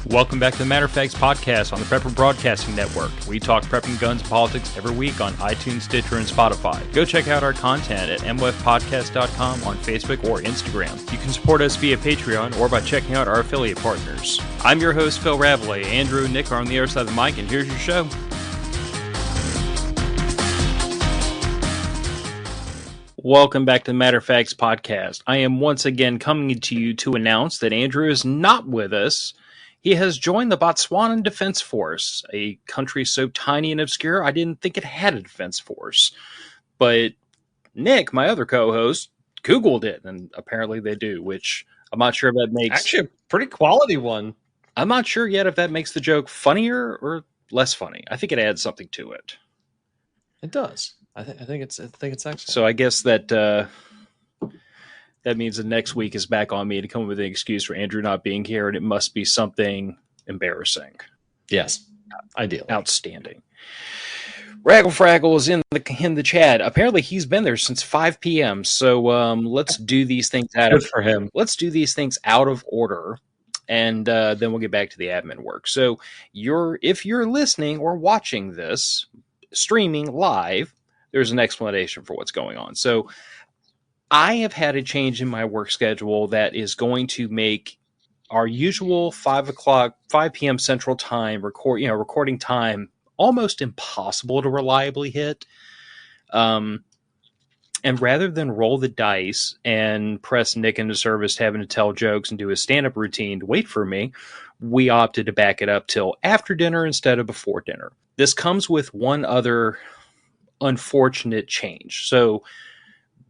Welcome back to the Matter of Facts podcast on the Prepper Broadcasting Network. We talk prepping, guns, and politics every week on iTunes, Stitcher, and Spotify. Go check out our content at mwfpodcast.com on Facebook or Instagram. You can support us via Patreon or by checking out our affiliate partners. I'm your host, Phil Rabalais. Andrew and Nick are on the other side of the mic, and here's your show. Welcome back to the Matter of Facts podcast. I am once again coming to you to announce that Andrew is not with us. He has joined the Botswanan Defense Force, a country so tiny and obscure I didn't think it had a defense force. But Nick, my other co-host, Googled it, and apparently they do, which I'm not sure if that makes... Actually, a pretty quality one. I'm not sure yet if that makes the joke funnier or less funny. I think it adds something to it. It does. I think it's excellent. So I guess that that means the next week is back on me to come up with an excuse for Andrew not being here, and it must be something embarrassing. Yes, ideal, outstanding. Raggle Fraggle is in the chat. Apparently, he's been there since 5 p.m. So let's do these things for him. Let's do these things out of order, and then we'll get back to the admin work. So if you're listening or watching this streaming live, there's an explanation for what's going on. So I have had a change in my work schedule that is going to make our usual 5 p.m. Central Time recording time almost impossible to reliably hit. And rather than roll the dice and press Nick into service, having to tell jokes and do a stand-up routine to wait for me, we opted to back it up till after dinner instead of before dinner. This comes with one other unfortunate change. So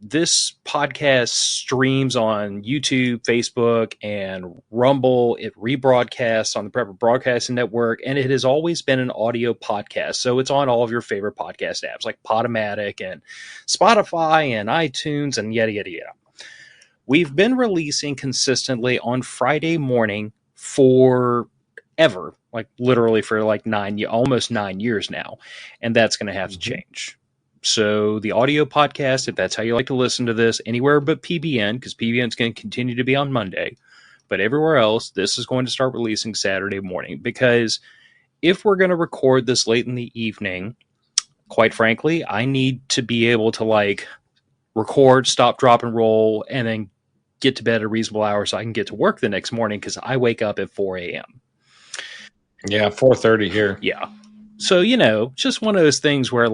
this podcast streams on YouTube, Facebook, and Rumble. It rebroadcasts on the Prepper Broadcasting Network, and it has always been an audio podcast. So it's on all of your favorite podcast apps like Podomatic and Spotify and iTunes and yada, yada, yada. We've been releasing consistently on Friday morning forever, like literally for like almost 9 years now. And that's going to have to change. So the audio podcast, if that's how you like to listen to this, anywhere but PBN, because PBN is going to continue to be on Monday, but everywhere else, this is going to start releasing Saturday morning, because if we're going to record this late in the evening, quite frankly, I need to be able to record, stop, drop, and roll, and then get to bed at a reasonable hour so I can get to work the next morning, because I wake up at 4 a.m. Yeah, 4:30 here. Yeah. So, just one of those things where,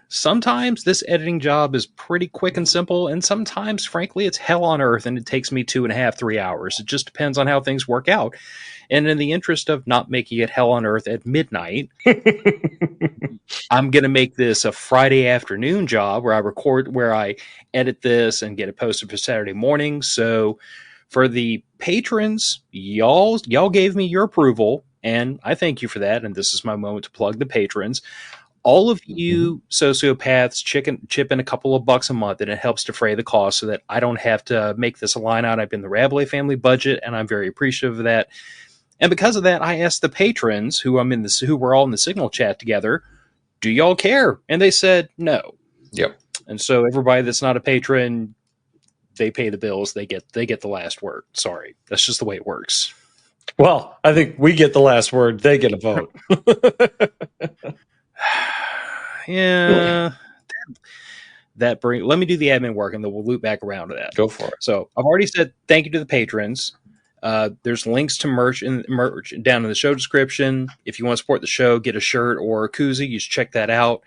sometimes this editing job is pretty quick and simple, and sometimes, frankly, it's hell on earth, and it takes me 2.5, 3 hours. It just depends on how things work out. And in the interest of not making it hell on earth at midnight, I'm going to make this a Friday afternoon job where I edit this and get it posted for Saturday morning. So for the patrons, y'all gave me your approval, and I thank you for that. And this is my moment to plug the patrons. All of you sociopaths chip in a couple of bucks a month, and it helps defray the cost so that I don't have to make this a line item in the Rabalais family budget, and I'm very appreciative of that. And because of that, I asked the patrons who were all in the Signal chat together, do y'all care? And they said no. Yep. And so everybody that's not a patron, they pay the bills. They get the last word. Sorry, that's just the way it works. Well, I think we get the last word. They get a vote. Yeah. Let me do the admin work, and then we'll loop back around to that. Go for it. So I've already said thank you to the patrons. There's links to merch down in the show description. If you want to support the show, get a shirt or a koozie, you should check that out.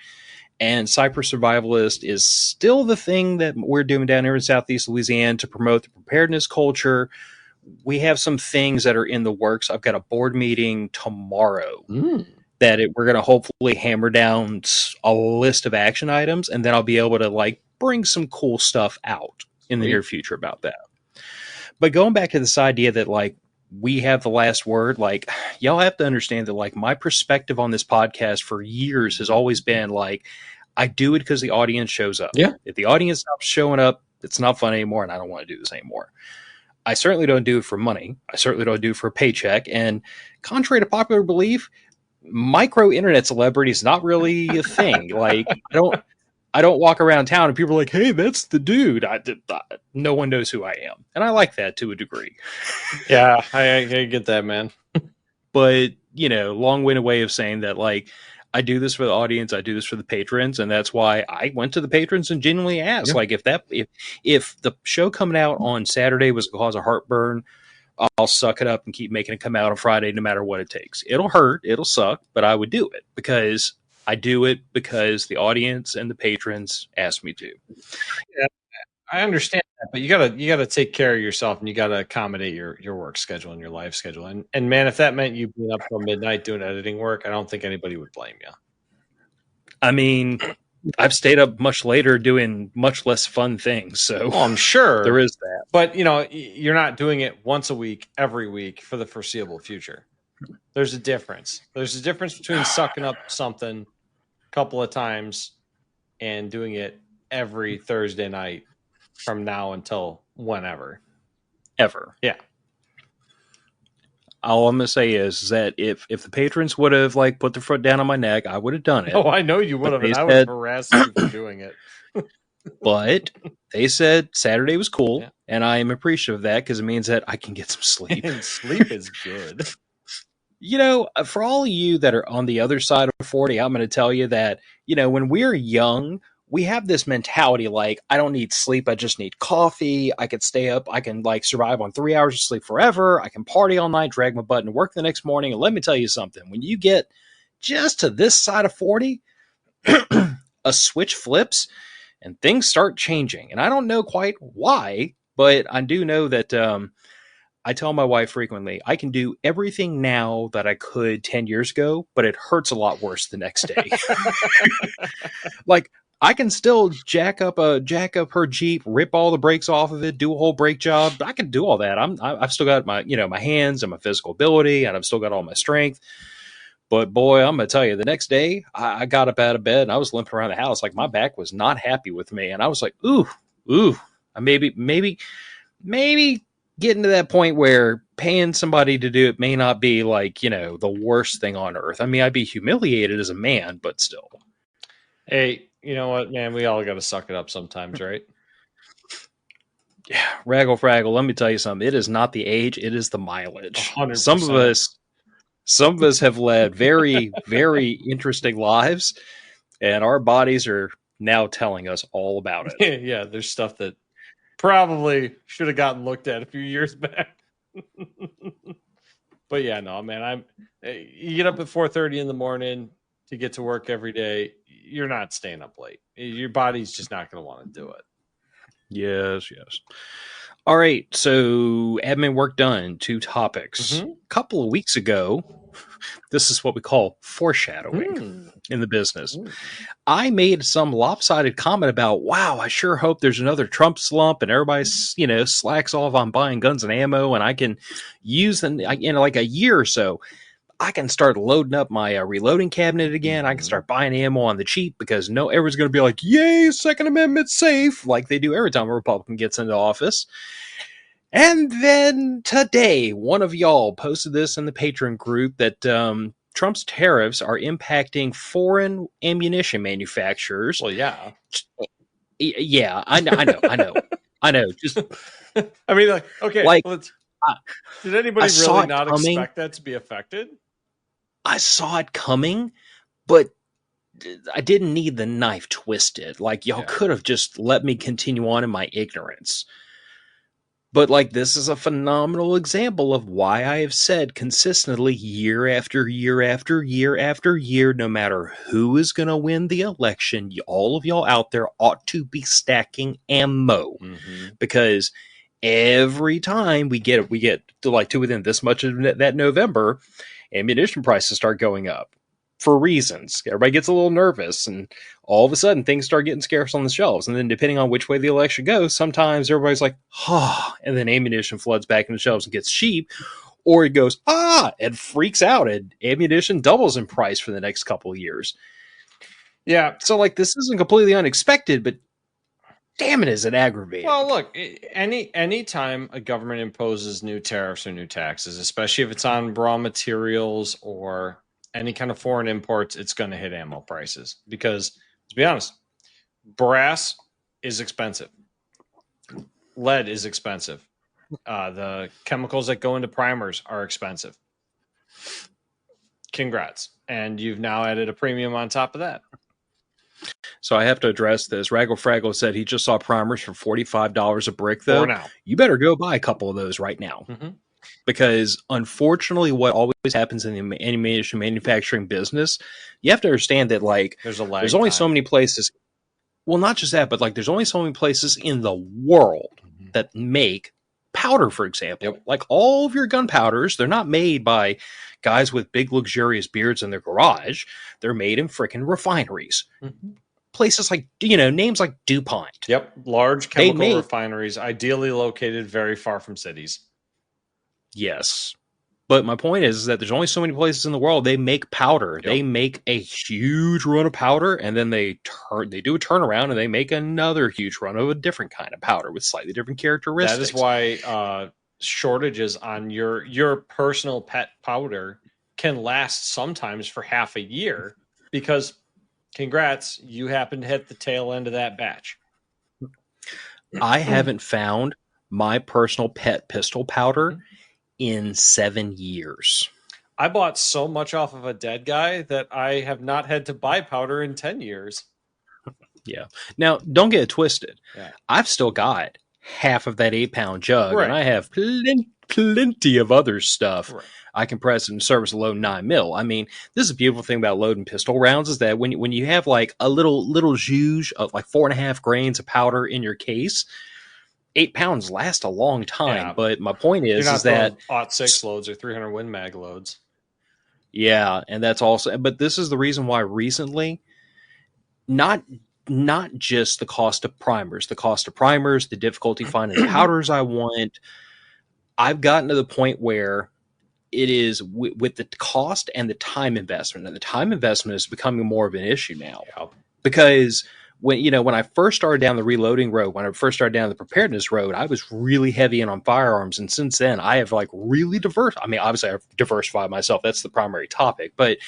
And Cypress Survivalist is still the thing that we're doing down here in Southeast Louisiana to promote the preparedness culture. We have some things that are in the works. I've got a board meeting tomorrow that we're going to hopefully hammer down a list of action items, and then I'll be able to bring some cool stuff out in the near future about that. But going back to this idea that we have the last word, y'all have to understand that my perspective on this podcast for years has always been I do it because the audience shows up. Yeah. If the audience stops showing up, it's not fun anymore, and I don't want to do this anymore. I certainly don't do it for money. I certainly don't do it for a paycheck. And contrary to popular belief, micro internet celebrity is not really a thing. I don't walk around town and people are like, hey, that's the dude. No one knows who I am. And I like that to a degree. Yeah, I get that, man. But, long-winded way of saying that, like, I do this for the audience, I do this for the patrons, and that's why I went to the patrons and genuinely asked, like, if the show coming out on Saturday was going to cause a heartburn, I'll suck it up and keep making it come out on Friday no matter what it takes. It'll hurt, it'll suck, but I would do it because I do it because the audience and the patrons asked me to. Yeah, I understand that, but you gotta take care of yourself, and you gotta accommodate your work schedule and your life schedule. And man, if that meant you being up till midnight doing editing work, I don't think anybody would blame you. I mean, I've stayed up much later doing much less fun things, so I'm sure there is that. But you're not doing it once a week, every week for the foreseeable future. There's a difference. There's a difference between sucking up something a couple of times and doing it every Thursday night from now until whenever. Ever. Yeah. All I'm gonna say is that if the patrons would have like put their foot down on my neck, I would have done it. Oh, I know you would have, and I would have harassed you for doing it. But they said Saturday was cool, and I am appreciative of that because it means that I can get some sleep. And sleep is good. For all of you that are on the other side of 40, I'm going to tell you that, when we're young, we have this mentality like, I don't need sleep, I just need coffee. I could stay up, I can like survive on 3 hours of sleep forever. I can party all night, drag my butt to work the next morning. And let me tell you something, when you get just to this side of 40, a switch flips and things start changing. And I don't know quite why, but I do know that I tell my wife frequently, I can do everything now that I could 10 years ago, but it hurts a lot worse the next day. Like, I can still jack up her Jeep, rip all the brakes off of it, do a whole brake job. I can do all that. I've still got my, my hands and my physical ability, and I've still got all my strength. But boy, I'm gonna tell you, the next day I got up out of bed and I was limping around the house. Like, my back was not happy with me. And I was like, ooh, maybe getting to that point where paying somebody to do it may not be like, the worst thing on earth. I mean, I'd be humiliated as a man, but still. Hey, you know what, man? We all got to suck it up sometimes, right? Yeah, Raggle Fraggle, let me tell you something. It is not the age, it is the mileage. 100%. Some of us have led very, very interesting lives, and our bodies are now telling us all about it. Yeah, there's stuff that probably should have gotten looked at a few years back. But yeah, no, man, you get up at 4:30 in the morning to get to work every day. You're not staying up late. Your body's just not going to want to do it. Yes. All right, so admin work done. 2 topics. A couple of weeks ago, this is what we call foreshadowing in the business. I made some lopsided comment about, wow, I sure hope there's another Trump slump and everybody, slacks off on buying guns and ammo, and I can use them in like a year or so. I can start loading up my reloading cabinet again. I can start buying ammo on the cheap because everyone's going to be like, yay, Second Amendment safe, like they do every time a Republican gets into office. And then today, one of y'all posted this in the patron group that Trump's tariffs are impacting foreign ammunition manufacturers. Well, yeah. Yeah, I know. Just, I mean, like, okay, like, did anybody really not expect that to be affected? I saw it coming, but I didn't need the knife twisted. Like, y'all could have just let me continue on in my ignorance. But like, this is a phenomenal example of why I have said consistently year after year after year after year, no matter who is going to win the election, all of y'all out there ought to be stacking ammo, because every time we get to like to within this much of that November, ammunition prices start going up for reasons. Everybody gets a little nervous, and all of a sudden things start getting scarce on the shelves. And then depending on which way the election goes, sometimes everybody's like, and then ammunition floods back in the shelves and gets cheap, or it goes, and freaks out, and ammunition doubles in price for the next couple of years. Yeah. So like, this isn't completely unexpected, but damn it, is it aggravating. Well, look, any time a government imposes new tariffs or new taxes, especially if it's on raw materials or any kind of foreign imports, it's going to hit ammo prices. Because, to be honest, brass is expensive. Lead is expensive. The chemicals that go into primers are expensive. Congrats. And you've now added a premium on top of that. So I have to address this. Raggle Fraggle said he just saw primers for $45 a brick, though. For now. You better go buy a couple of those right now. Mm-hmm. Because unfortunately, what always happens in the ammunition manufacturing business, you have to understand that, like, there's a lag there's only time. so many places. Well, not just that, but like there's only so many places in the world that make powder, for example. Yep. Like all of your gunpowders, they're not made by guys with big luxurious beards in their garage. They're made in freaking refineries. Mm-hmm. Places like, you know, names like DuPont. Yep. Large chemical refineries, ideally located very far from cities. Yes. But my point is that there's only so many places in the world they make powder. Yep. They make a huge run of powder, and then they do a turnaround, and they make another huge run of a different kind of powder with slightly different characteristics. That is why shortages on your personal pet powder can last sometimes for half a year, because congrats, you happen to hit the tail end of that batch. I haven't found my personal pet pistol powder in 7 years. I bought so much off of a dead guy that I have not had to buy powder in 10 years. Yeah. Now, don't get it twisted. Yeah. I've still got half of that 8-pound jug, Right. and I have plenty of other stuff. Right. I can press and service a load 9mm. I mean, this is a beautiful thing about loading pistol rounds is that when you have like a little zhuzh of like 4.5 grains of powder in your case, 8 pounds last a long time. Yeah. But my point is that .6 loads or 300 Win Mag loads. Yeah, and that's also. But this is the reason why recently, not just the cost of primers, the difficulty finding the powders I want. I've gotten to the point where it is with the cost and the time investment, and the time investment is becoming more of an issue now. Yep. Because when I first started down the reloading road, when I first started down the preparedness road, I was really heavy in on firearms. And since then I have like really obviously I've diversified myself. That's the primary topic, but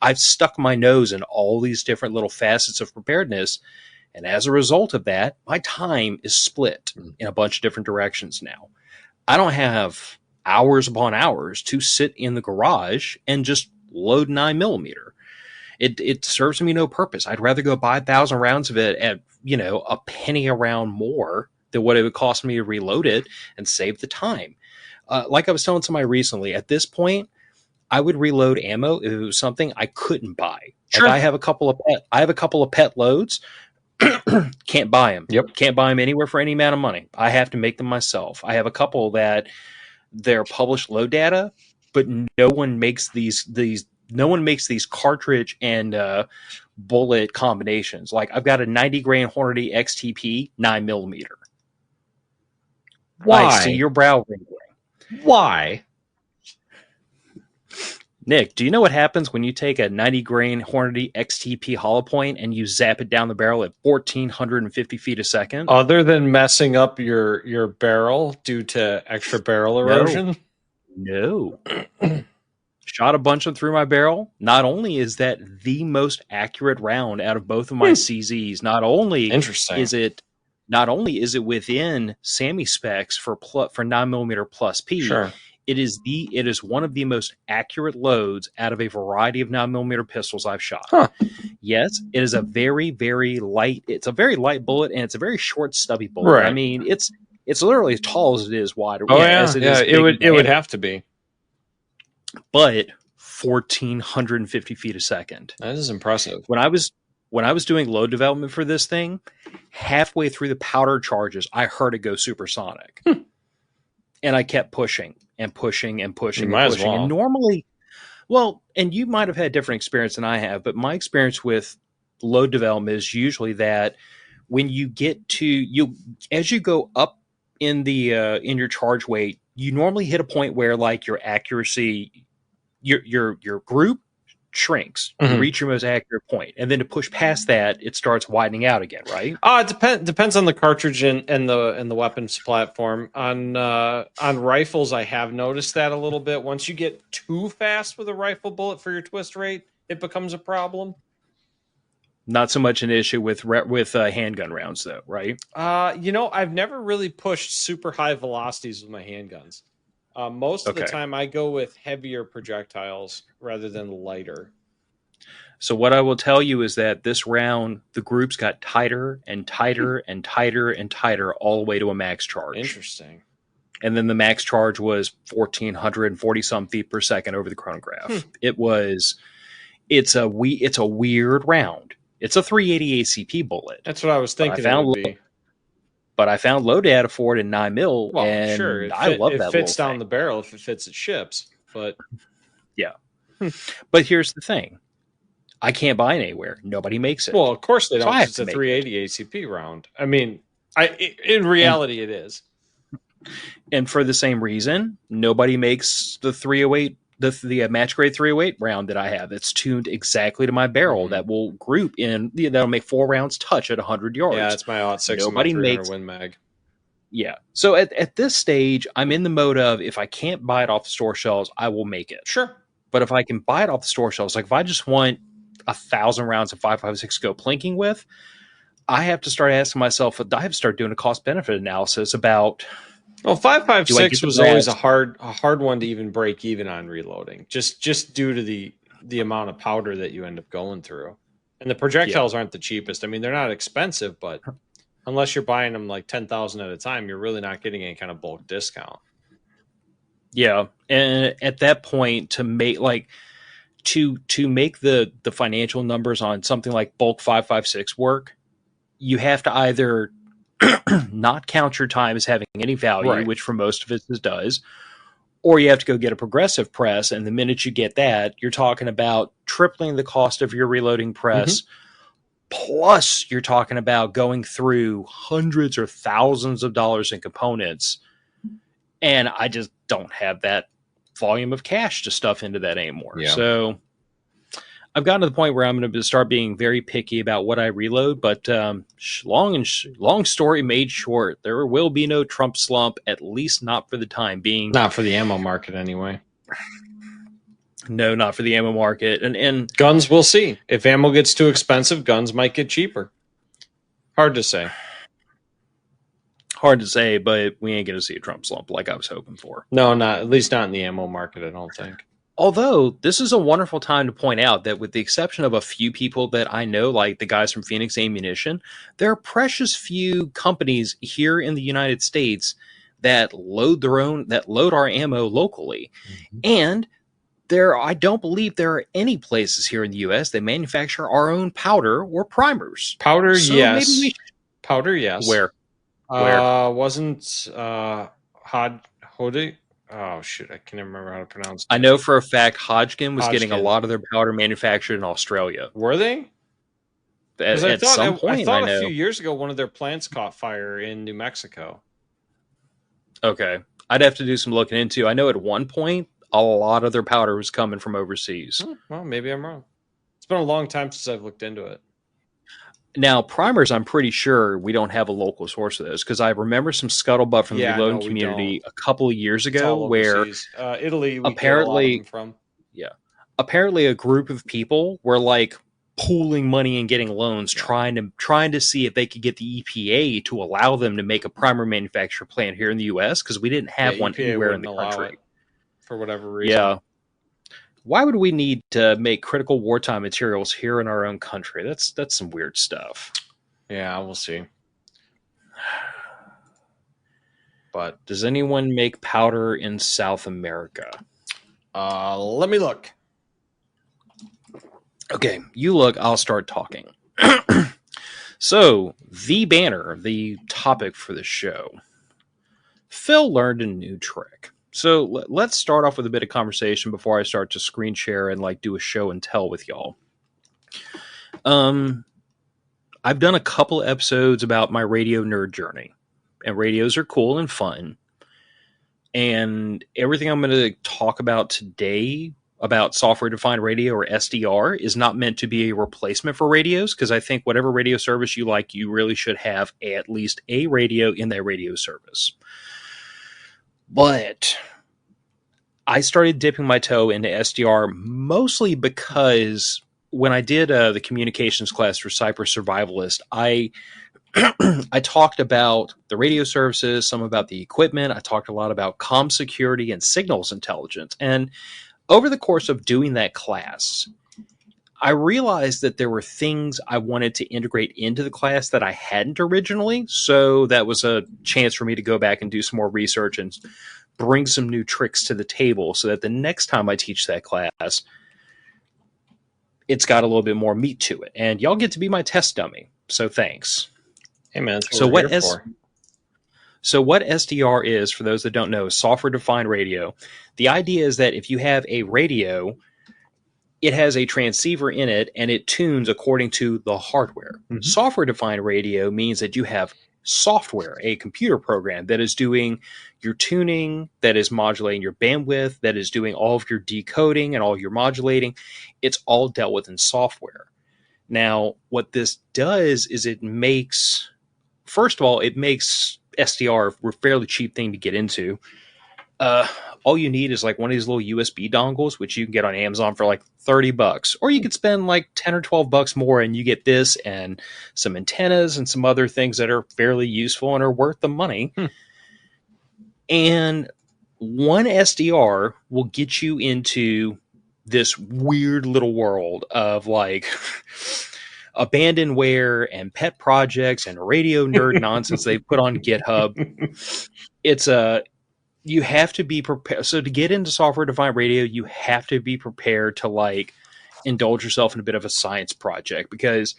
I've stuck my nose in all these different little facets of preparedness. And as a result of that, my time is split in a bunch of different directions now. I don't have hours upon hours to sit in the garage and just load 9mm. It serves me no purpose. I'd rather go buy 1,000 rounds of it at, a penny a round more than what it would cost me to reload it and save the time. Like I was telling somebody recently, at this point, I would reload ammo if it was something I couldn't buy. Sure. Like I have a couple of pet loads. Can't buy them. Yep. Can't buy them anywhere for any amount of money. I have to make them myself. I have a couple that they're published load data, but no one makes these cartridge and bullet combinations. Like I've got a 90 grain Hornady XTP 9mm. Why? I see your brow wrinkling. Why? Nick, do you know what happens when you take a 90 grain Hornady XTP hollow point and you zap it down the barrel at 1,450 feet a second? Other than messing up your barrel due to extra barrel erosion? No. Shot a bunch of them through my barrel. Not only is that the most accurate round out of both of my CZs, not only is it within SAMI specs for 9mm plus P. Sure. It is one of the most accurate loads out of a variety of 9mm pistols I've shot. Huh. Yes, it is a very, very light. It's a very light bullet, and it's a very short, stubby bullet. Right. I mean, it's literally as tall as it is wide. Oh yeah, as it is it would have to be. But 1,450 feet a second. That is impressive. When I was doing load development for this thing, halfway through the powder charges, I heard it go supersonic. And I kept pushing and pushing and pushing and pushing. Well. And normally, and you might have had different experience than I have, but my experience with load development is usually that when you get as you go up in the in your charge weight, you normally hit a point where like your accuracy, your group shrinks. You reach your most accurate point, and then to push past that, it starts widening out again, right? It depends on the cartridge and the weapons platform. On rifles, I have noticed that a little bit. Once you get too fast with a rifle bullet for your twist rate, it becomes a problem. Not so much an issue with handgun rounds, though, right? I've never really pushed super high velocities with my handguns. Most of the Okay. time, I go with heavier projectiles rather than lighter. So what I will tell you is that this round, the groups got tighter and tighter and tighter and tighter all the way to a max charge. Interesting. And then the max charge was 1,440 some feet per second over the chronograph. It's a weird round. It's a 380 ACP bullet. That's what I was thinking it would be. But I found low data for it in 9mm, Well, and sure, I love that. It fits down the barrel if it fits, it ships. But yeah, but here's the thing: I can't buy it anywhere. Nobody makes it. Well, of course they don't. So it's a 380 ACP round. I mean, in reality, it is. And for the same reason, nobody makes the 308, the match grade 308 round that I have. That's tuned exactly to my barrel. That will group in. That'll make 4 rounds touch at 100 yards. Yeah, it's my .6 nobody and my 300 Win Mag. Yeah. So at this stage, I'm in the mode of if I can't buy it off the store shelves, I will make it. Sure. But if I can buy it off the store shelves, like if I just want 1,000 rounds of 5.56 go plinking with, I have to start asking myself. I have to start doing a cost benefit analysis about. Well, 5.56 was always a hard one to even break even on reloading, just due to the amount of powder that you end up going through, and the projectiles aren't the cheapest. I mean, they're not expensive, but unless you're buying them like 10,000 at a time, you're really not getting any kind of bulk discount. Yeah, and at that point, to make the financial numbers on something like bulk 5.56 work, you have to either not count your time as having any value, which for most of it does, or you have to go get a progressive press. And the minute you get that, you're talking about tripling the cost of your reloading press. Plus, you're talking about going through hundreds or thousands of dollars in components. And I just don't have that volume of cash to stuff into that anymore. Yeah. So I've gotten to the point where I'm going to start being very picky about what I reload. But long story made short, there will be no Trump slump, at least not for the time being. Not for the ammo market, anyway. No, not for the ammo market. And guns, we'll see. If ammo gets too expensive, guns might get cheaper. Hard to say. Hard to say, but we ain't going to see a Trump slump like I was hoping for. No, not at least not in the ammo market, I don't think. Although, this is a wonderful time to point out that with the exception of a few people that I know, like the guys from Phoenix Ammunition, there are precious few companies here in the United States that load our ammo locally. And I don't believe there are any places here in the U.S. that manufacture our own powder or primers. Powder, so yes. Powder, yes. Where? Wasn't Hodge? Oh, shoot. I can't remember how to pronounce it. I know for a fact Hodgkin was getting a lot of their powder manufactured in Australia. Were they? At some point, I thought a few years ago one of their plants caught fire in New Mexico. Okay. I'd have to do some looking into. I know at one point, a lot of their powder was coming from overseas. Well, maybe I'm wrong. It's been a long time since I've looked into it. Now, primers, I'm pretty sure we don't have a local source of those because I remember some scuttlebutt from the reloading community a couple of years ago where Italy, we apparently get a lot of them from. Yeah, apparently a group of people were like pooling money and getting loans, trying to see if they could get the EPA to allow them to make a primer manufacturer plant here in the U.S. because we didn't have one anywhere in the country for whatever reason. Yeah. Why would we need to make critical wartime materials here in our own country? That's some weird stuff. Yeah, we'll see. But does anyone make powder in South America? Let me look. Okay, you look, I'll start talking. So, the banner, the topic for the show. Phil learned a new trick. So let's start off with a bit of conversation before I start to screen share and like do a show and tell with y'all. I've done a couple episodes about my radio nerd journey, and radios are cool and fun. And everything I'm going to talk about today about software-defined radio or SDR is not meant to be a replacement for radios, because I think whatever radio service you like, you really should have at least a radio in that radio service. But I started dipping my toe into SDR mostly because when I did the communications class for Cypress Survivalist, I I talked about the radio services, some about the equipment. I talked a lot about comm security and signals intelligence. And over the course of doing that class, I realized that there were things I wanted to integrate into the class that I hadn't originally. So that was a chance for me to go back and do some more research and bring some new tricks to the table so that the next time I teach that class, it's got a little bit more meat to it. And y'all get to be my test dummy. So thanks. Hey man, that's what So we're here for. So what SDR is, for those that don't know, is software-defined radio. The idea is that if you have a radio, it has a transceiver in it, and it tunes according to the hardware. Mhm. Software-defined radio means that you have software, a computer program that is doing your tuning, that is modulating your bandwidth, that is doing all of your decoding and all your modulating. It's all dealt with in software. Now, what this does is it makes, first of all, it makes SDR a fairly cheap thing to get into. All you need is like one of these little USB dongles, which you can get on Amazon for like $30, or you could spend like 10 or $12 more and you get this and some antennas and some other things that are fairly useful and are worth the money. And one SDR will get you into this weird little world of like abandonware and pet projects and radio nerd nonsense they put on GitHub. It's you have to be prepared. So to get into software defined radio, you have to be prepared to like indulge yourself in a bit of a science project, because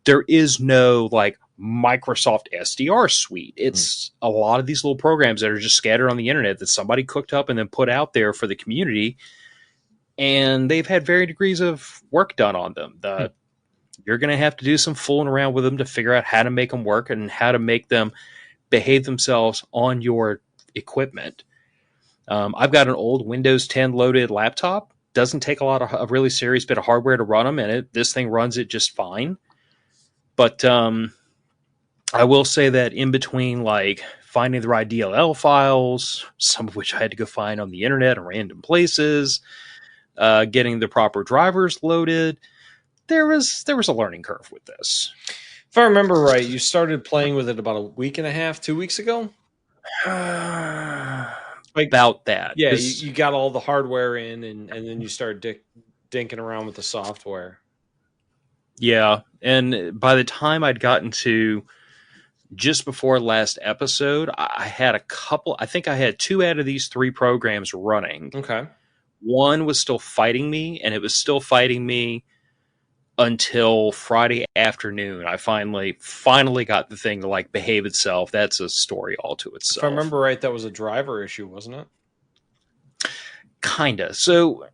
there is no like Microsoft SDR suite. It's a lot of these little programs that are just scattered on the internet that somebody cooked up and then put out there for the community. And they've had varying degrees of work done on them. You're going to have to do some fooling around with them to figure out how to make them work and how to make them behave themselves on your equipment. I've got an old Windows 10 loaded laptop. Doesn't take a really serious bit of hardware to run them, and this thing runs it just fine. But I will say that in between, like finding the right DLL files, some of which I had to go find on the internet in random places, getting the proper drivers loaded, there was a learning curve with this. If I remember right, you started playing with it about a week and a half, 2 weeks ago? About that. Yeah, you got all the hardware in, and then you started dinking around with the software. Yeah, and by the time I'd gotten to just before last episode, I had a couple. I think I had 2 out of these 3 programs running. Okay. One was still fighting me, and it was still fighting me until Friday afternoon. I finally got the thing to like behave itself. That's a story all to itself. If I remember right, that was a driver issue, wasn't it? Kinda. So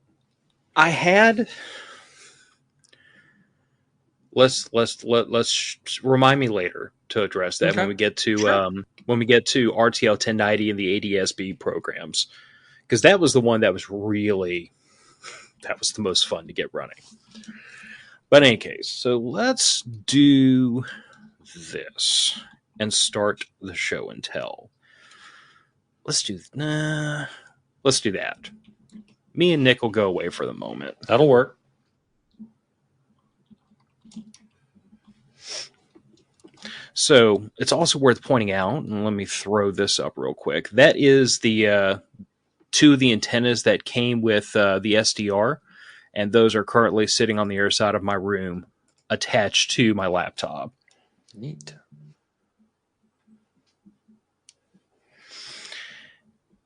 I had. Let's remind me later to address that when we get to RTL 1090 and the ADSB programs, because that was the one that was the most fun to get running. But in any case, so let's do this and start the show and tell. Let's do that. Me and Nick will go away for the moment. That'll work. So it's also worth pointing out, and let me throw this up real quick. That is the 2 of the antennas that came with the SDR, and those are currently sitting on the other side of my room, attached to my laptop. Neat.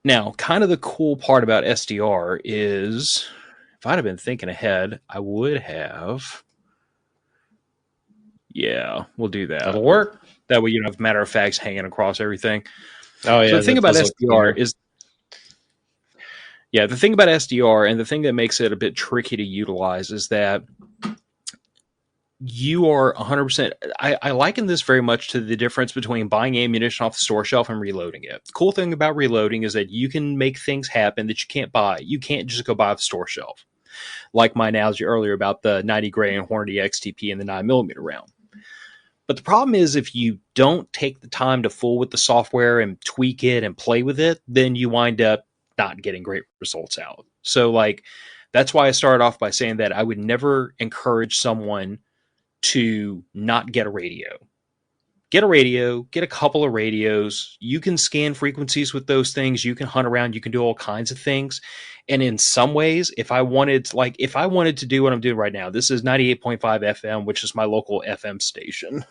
Now, kind of the cool part about SDR is, if I'd have been thinking ahead, I would have. Yeah, we'll do that. That'll work. That way you don't have matter of facts hanging across everything. Oh, yeah. So the thing about SDR is, the thing about SDR and the thing that makes it a bit tricky to utilize is that you are 100%. I liken this very much to the difference between buying ammunition off the store shelf and reloading it. The cool thing about reloading is that you can make things happen that you can't buy. You can't just go buy off the store shelf. Like my analogy earlier about the 90 Gray and Hornady XTP and the 9mm round. But the problem is, if you don't take the time to fool with the software and tweak it and play with it, then you wind up not getting great results out. So like, that's why I started off by saying that I would never encourage someone to not get a radio. get a radio, get a couple of radios. You can scan frequencies with those things. You can hunt around. You can do all kinds of things. And in some ways, if I wanted to do what I'm doing right now, this is 98.5 FM, which is my local FM station.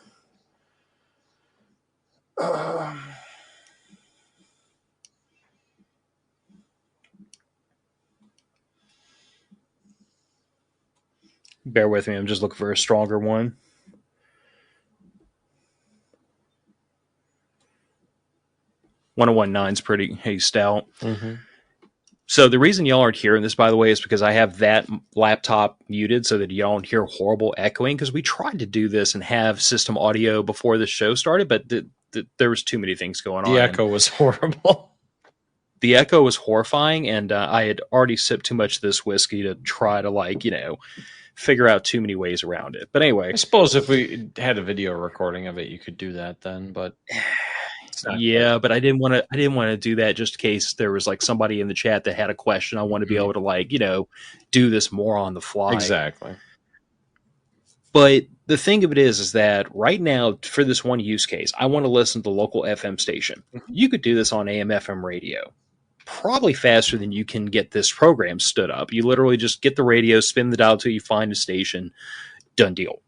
Bear with me. I'm just looking for a stronger one. 1019 is pretty stout. Mm-hmm. So the reason y'all aren't hearing this, by the way, is because I have that laptop muted so that y'all don't hear horrible echoing. Because we tried to do this and have system audio before the show started, but there was too many things going on. The echo was horrible. The echo was horrifying, and I had already sipped too much of this whiskey to try to figure out too many ways around it. But anyway, I suppose if we had a video recording of it, you could do that then. But yeah, but I didn't want to do that just in case there was somebody in the chat that had a question. I want to be able to do this more on the fly. Exactly. But the thing of it is that right now, for this one use case, I want to listen to the local FM station. Mm-hmm. You could do this on AM FM radio. Probably faster than you can get this program stood up. You literally just get the radio, spin the dial till you find a station, done deal.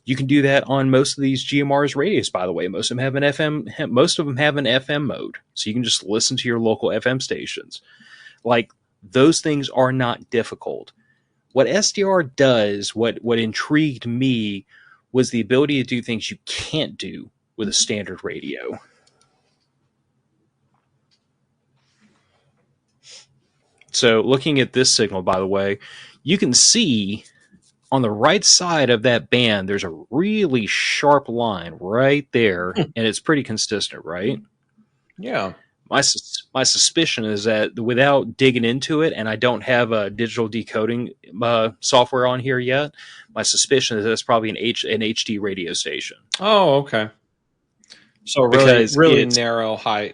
You can do that on most of these GMR's radios, by the way. Most of them have an FM mode. So you can just listen to your local FM stations. Those things are not difficult. What SDR does, what intrigued me, was the ability to do things you can't do with a standard radio. So looking at this signal, by the way, you can see on the right side of that band, there's a really sharp line right there, and it's pretty consistent, right? Yeah. My suspicion is that without digging into it, and I don't have a digital decoding software on here yet, my suspicion is that it's probably an HD radio station. Oh, okay. So really narrow, high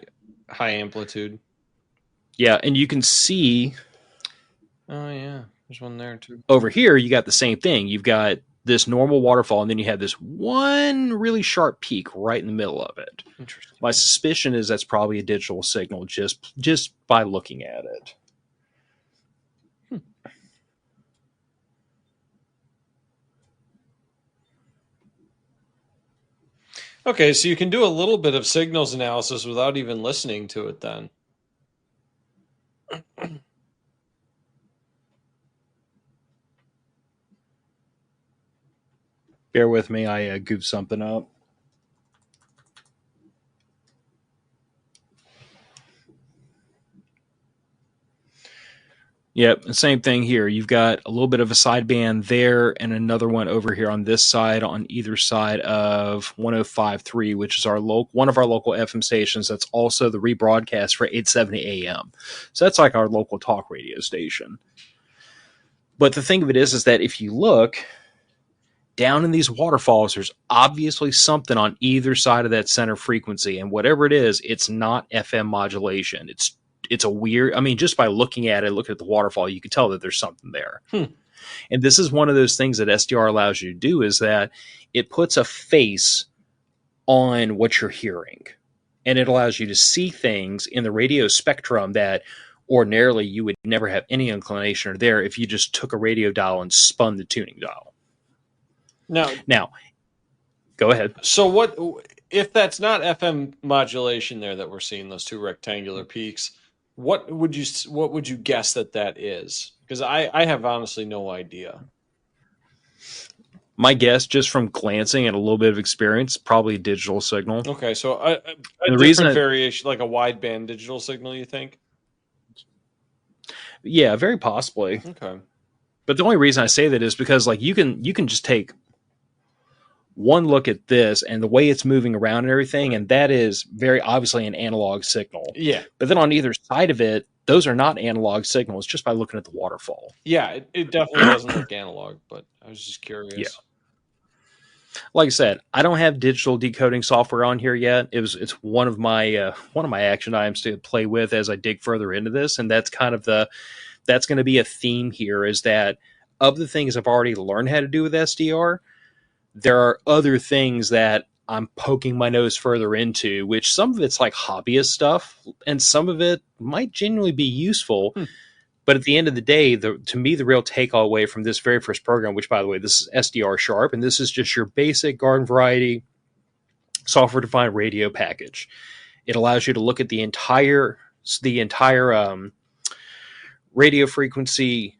amplitude. Yeah, and you can see. Oh yeah, there's one there too. Over here, you got the same thing. You've got this normal waterfall, and then you have this one really sharp peak right in the middle of it. Interesting. My suspicion is that's probably a digital signal just by looking at it. Okay, so you can do a little bit of signals analysis without even listening to it then. Bear with me, I goofed something up. Yep, same thing here. You've got a little bit of a sideband there and another one over here on this side on either side of 105.3, which is one of our local FM stations. That's also the rebroadcast for 870 AM. So that's like our local talk radio station. But the thing of it is that if you look down in these waterfalls, there's obviously something on either side of that center frequency. And whatever it is, it's not FM modulation. It's a weird, just by looking at the waterfall, you can tell that there's something there. And this is one of those things that SDR allows you to do, is that it puts a face on what you're hearing. And it allows you to see things in the radio spectrum that ordinarily you would never have any inclination or there if you just took a radio dial and spun the tuning dial. Now, go ahead. So what, if that's not FM modulation there that we're seeing, those two rectangular peaks, what would you guess that is? Because I have honestly no idea. My guess, just from glancing at a little bit of experience, probably a digital signal. Okay, so a different variation, like a wideband digital signal, you think? Yeah, very possibly. Okay. But the only reason I say that is because you can just take one look at this and the way it's moving around and everything, and that is very obviously an analog signal. Yeah. But then on either side of it, those are not analog signals just by looking at the waterfall. Yeah, it definitely doesn't look analog, but I was just curious. Yeah. Like I said, I don't have digital decoding software on here yet. It's one of my action items to play with as I dig further into this, and that's kind of that's going to be a theme here, is that of the things I've already learned how to do with SDR, there are other things that I'm poking my nose further into, which some of it's like hobbyist stuff, and some of it might genuinely be useful. But at the end of the day, to me, the real takeaway from this very first program, which by the way, this is SDR Sharp, and this is just your basic garden variety software-defined radio package. It allows you to look at the entire radio frequency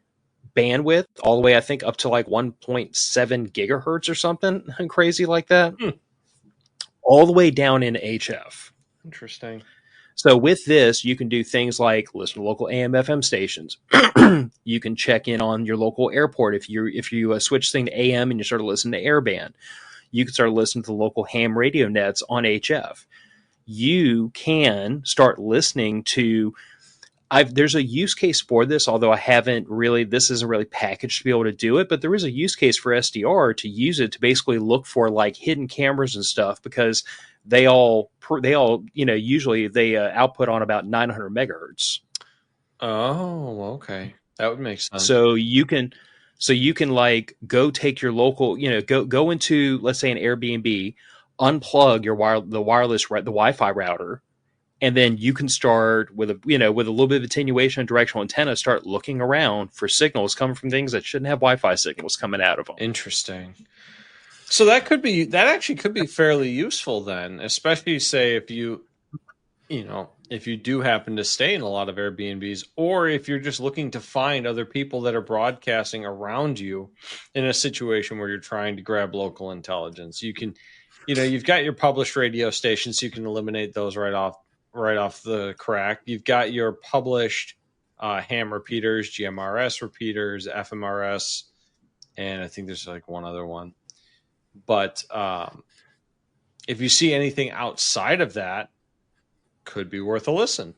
bandwidth, all the way, I think, up to like 1.7 gigahertz or something crazy like that, all the way down in HF. Interesting. So with this, you can do things like listen to local AM, FM stations. You can check in on your local airport if you switch thing to AM and you start to listen to airband. You can start listening to the local ham radio nets on HF. You can start listening to. There's a use case for this, although this isn't really packaged to be able to do it, but there is a use case for SDR to use it to basically look for like hidden cameras and stuff, because they all usually they output on about 900 megahertz. Oh, okay. That would make sense. So you can like go take your local, go into, let's say, an Airbnb, unplug the Wi-Fi router, and then you can start with a little bit of attenuation and directional antenna, start looking around for signals coming from things that shouldn't have Wi-Fi signals coming out of them. Interesting. So that actually could be fairly useful then, especially say if you do happen to stay in a lot of Airbnbs, or if you're just looking to find other people that are broadcasting around you in a situation where you're trying to grab local intelligence. You can, you've got your published radio stations, so you can eliminate those right off the crack. You've got your published ham repeaters, GMRS repeaters, FMRS, and I think there's like one other one. But if you see anything outside of that, could be worth a listen.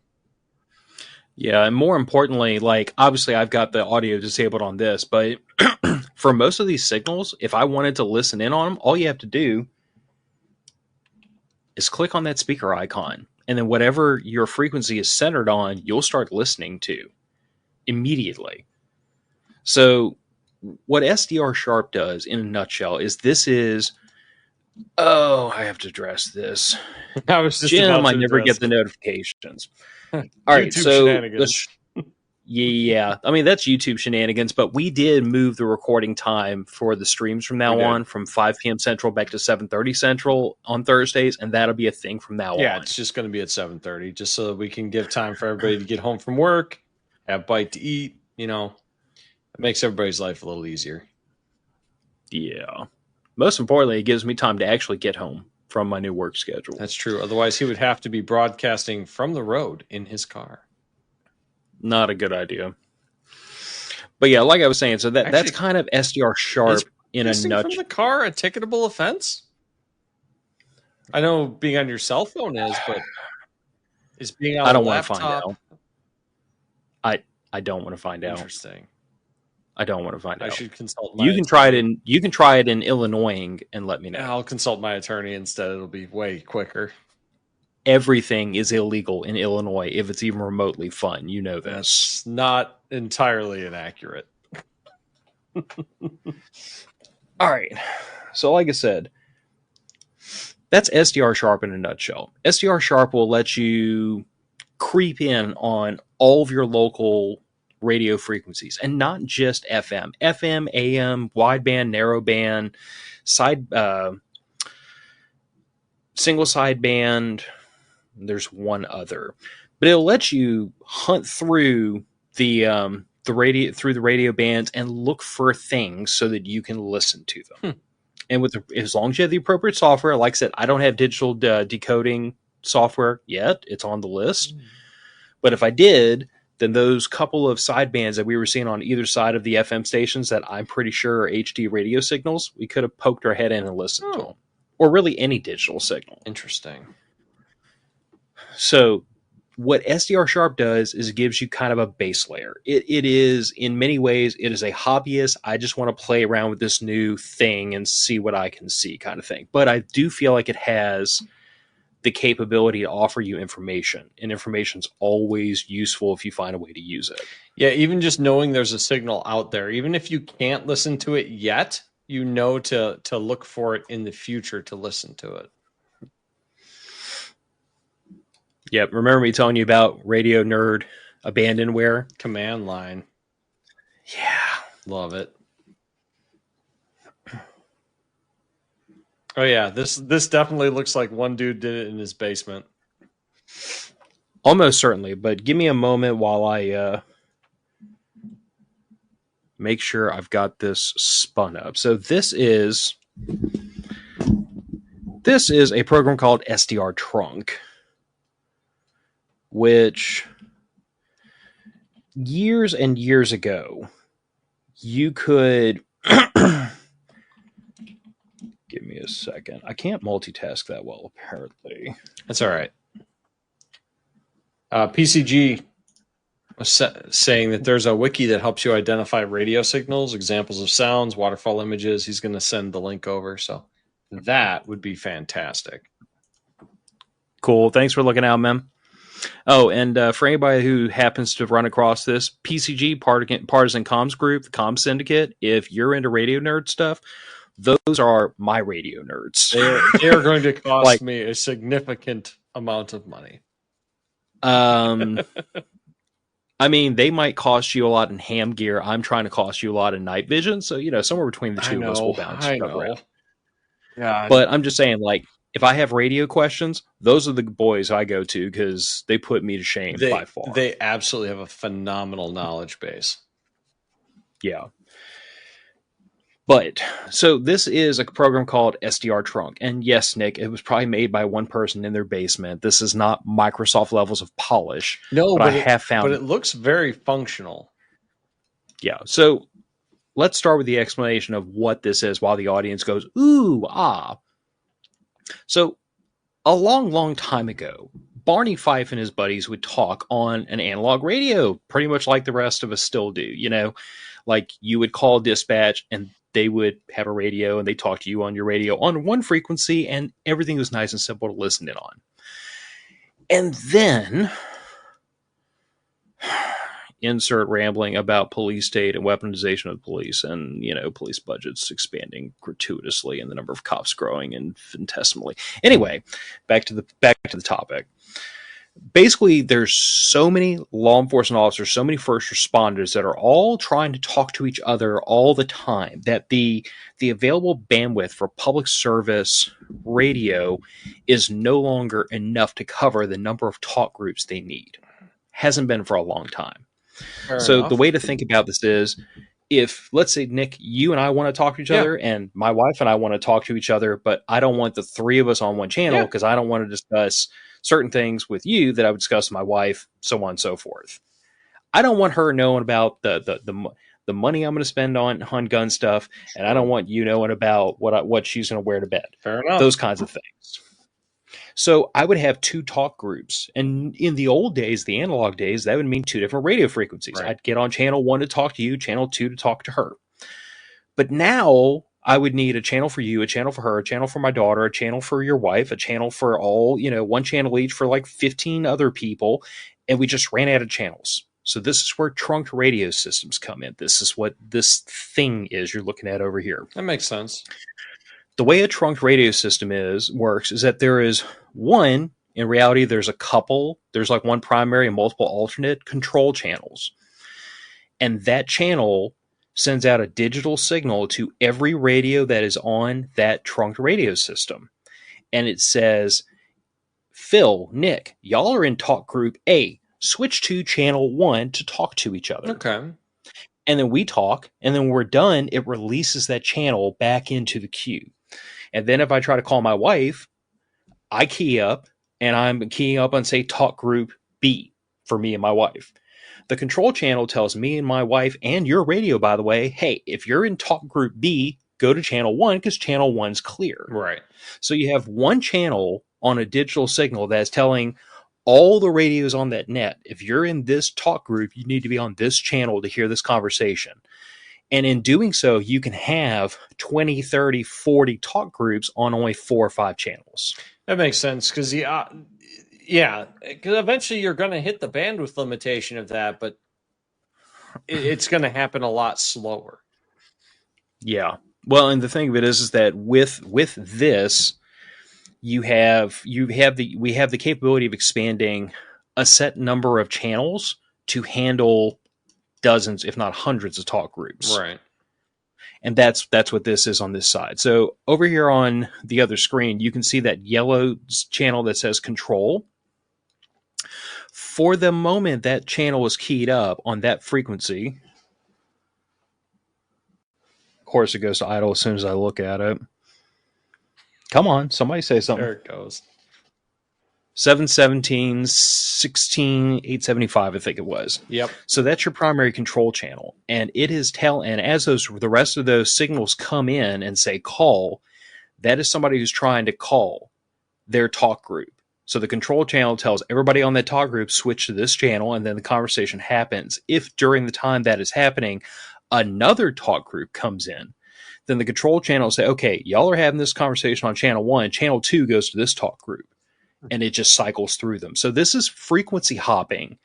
Yeah, and more importantly, like obviously I've got the audio disabled on this, but for most of these signals, if I wanted to listen in on them, all you have to do is click on that speaker icon, and then whatever your frequency is centered on, you'll start listening to immediately. So what SDR Sharp does in a nutshell is I have to address this. I was just Jim, I never get the notifications. All right, so yeah, I mean that's YouTube shenanigans, but we did move the recording time for the streams from now on from 5 p.m. Central back to 7:30 Central on Thursdays, and that'll be a thing from now on. Yeah, it's just going to be at 7:30, just so that we can give time for everybody to get home from work, have a bite to eat. It makes everybody's life a little easier. Yeah. Most importantly, it gives me time to actually get home from my new work schedule. That's true. Otherwise, he would have to be broadcasting from the road in his car. Not a good idea. But yeah, like I was saying, so that's kind of SDR Sharp in a nutshell. From the car a ticketable offense? I know being on your cell phone is, but is being on I don't a want to laptop? find out. I don't want to find out. Interesting. I don't want to find out. I should consult. You can try it in Illinois and let me know. I'll consult my attorney instead. It'll be way quicker. Everything is illegal in Illinois if it's even remotely fun. You know this. That's not entirely inaccurate. All right. So like I said, that's SDR Sharp in a nutshell. SDR Sharp will let you creep in on all of your local radio frequencies, and not just FM, AM, wideband, narrowband, single sideband. There's one other, but it'll let you hunt through the radio bands and look for things so that you can listen to them. And as long as you have the appropriate software, like I said, I don't have digital decoding software yet. It's on the list, but if I did, then those couple of sidebands that we were seeing on either side of the FM stations that I'm pretty sure are HD radio signals, we could have poked our head in and listened to them. Or really any digital signal. Interesting. So what SDR Sharp does is it gives you kind of a base layer. It is, in many ways, it is a hobbyist. I just want to play around with this new thing and see what I can see kind of thing. But I do feel like it has the capability to offer you information, and information's always useful if you find a way to use it. Yeah, even just knowing there's a signal out there, even if you can't listen to it yet, to look for it in the future to listen to it. Yep. Remember me telling you about Radio Nerd Abandonware? Command line. Yeah. Love it. Oh yeah, this definitely looks like one dude did it in his basement. Almost certainly, but give me a moment while I make sure I've got this spun up. So this is a program called SDR Trunk, which years and years ago you could give me a second. I can't multitask that well, apparently. That's all right. PCG was saying that there's a wiki that helps you identify radio signals, examples of sounds, waterfall images. He's going to send the link over, so that would be fantastic. Cool. Thanks for looking out, Mem. Oh, and for anybody who happens to run across this, PCG, Partisan Comms Group, the Comms Syndicate, if you're into radio nerd stuff, those are my radio nerds. They are going to cost me a significant amount of money. I mean, they might cost you a lot in ham gear. I'm trying to cost you a lot in night vision. So, somewhere between the two of us will bounce stuff around. Yeah. But I'm just saying, if I have radio questions, those are the boys I go to because they put me to shame by far. They absolutely have a phenomenal knowledge base. Yeah. But, so this is a program called SDR Trunk. And yes, Nick, it was probably made by one person in their basement. This is not Microsoft levels of polish. No, but I have found... But it looks very functional. Yeah. So let's start with the explanation of what this is while the audience goes, ooh, ah. So a long, long time ago, Barney Fife and his buddies would talk on an analog radio, pretty much like the rest of us still do. Like you would call dispatch and they would have a radio and they talk to you on your radio on one frequency and everything was nice and simple to listen in on. And then insert rambling about police state and weaponization of the police and, police budgets expanding gratuitously and the number of cops growing infinitesimally. Anyway, back to the topic. Basically, there's so many law enforcement officers, so many first responders that are all trying to talk to each other all the time that the available bandwidth for public service radio is no longer enough to cover the number of talk groups they need. Hasn't been for a long time. Fair so enough. The way to think about this is, if, let's say, Nick, you and I want to talk to each other, and my wife and I want to talk to each other, but I don't want the three of us on one channel because I don't want to discuss certain things with you that I would discuss with my wife, so on and so forth. I don't want her knowing about the money I'm going to spend on gun stuff, and I don't want you knowing about what she's going to wear to bed. Fair enough. Those kinds of things. So I would have two talk groups. And in the old days, the analog days, that would mean two different radio frequencies. Right. I'd get on channel 1 to talk to you, channel 2 to talk to her. But now I would need a channel for you, a channel for her, a channel for my daughter, a channel for your wife, a channel for all, one channel each for like 15 other people. And we just ran out of channels. So this is where trunked radio systems come in. This is what this thing is you're looking at over here. That makes sense. The way a trunked radio system works is that there is one, in reality, there's a couple, there's like one primary and multiple alternate control channels. And that channel sends out a digital signal to every radio that is on that trunked radio system. And it says, Phil, Nick, y'all are in talk group A. Switch to channel 1 to talk to each other. Okay. And then we talk, and then when we're done, it releases that channel back into the queue. And then if I try to call my wife, I key up, and I'm keying up on, say, talk group B for me and my wife. The control channel tells me and my wife, and your radio, by the way, hey, if you're in talk group B, go to channel 1 because channel 1's clear. Right. So you have one channel on a digital signal that's telling all the radios on that net, if you're in this talk group, you need to be on this channel to hear this conversation. And in doing so, you can have 20, 30, 40 talk groups on only 4 or 5 channels. That makes sense because, because eventually you're going to hit the bandwidth limitation of that, but it's going to happen a lot slower. Yeah. Well, and the thing of it is that with this, we have the capability of expanding a set number of channels to handle dozens, if not hundreds, of talk groups. Right. And that's what this is on this side. So over here on the other screen, you can see that yellow channel that says control. For the moment that channel is keyed up on that frequency, of course it goes to idle as soon as I look at it. Come on, somebody say something. There it goes. 717, 16, 875, I think it was. Yep. So that's your primary control channel. And it is and as the rest of those signals come in and say call, that is somebody who's trying to call their talk group. So the control channel tells everybody on that talk group, switch to this channel, and then the conversation happens. If during the time that is happening, another talk group comes in, then the control channel will say, okay, y'all are having this conversation on channel 1. Channel 2 goes to this talk group. And it just cycles through them. So this is frequency hopping,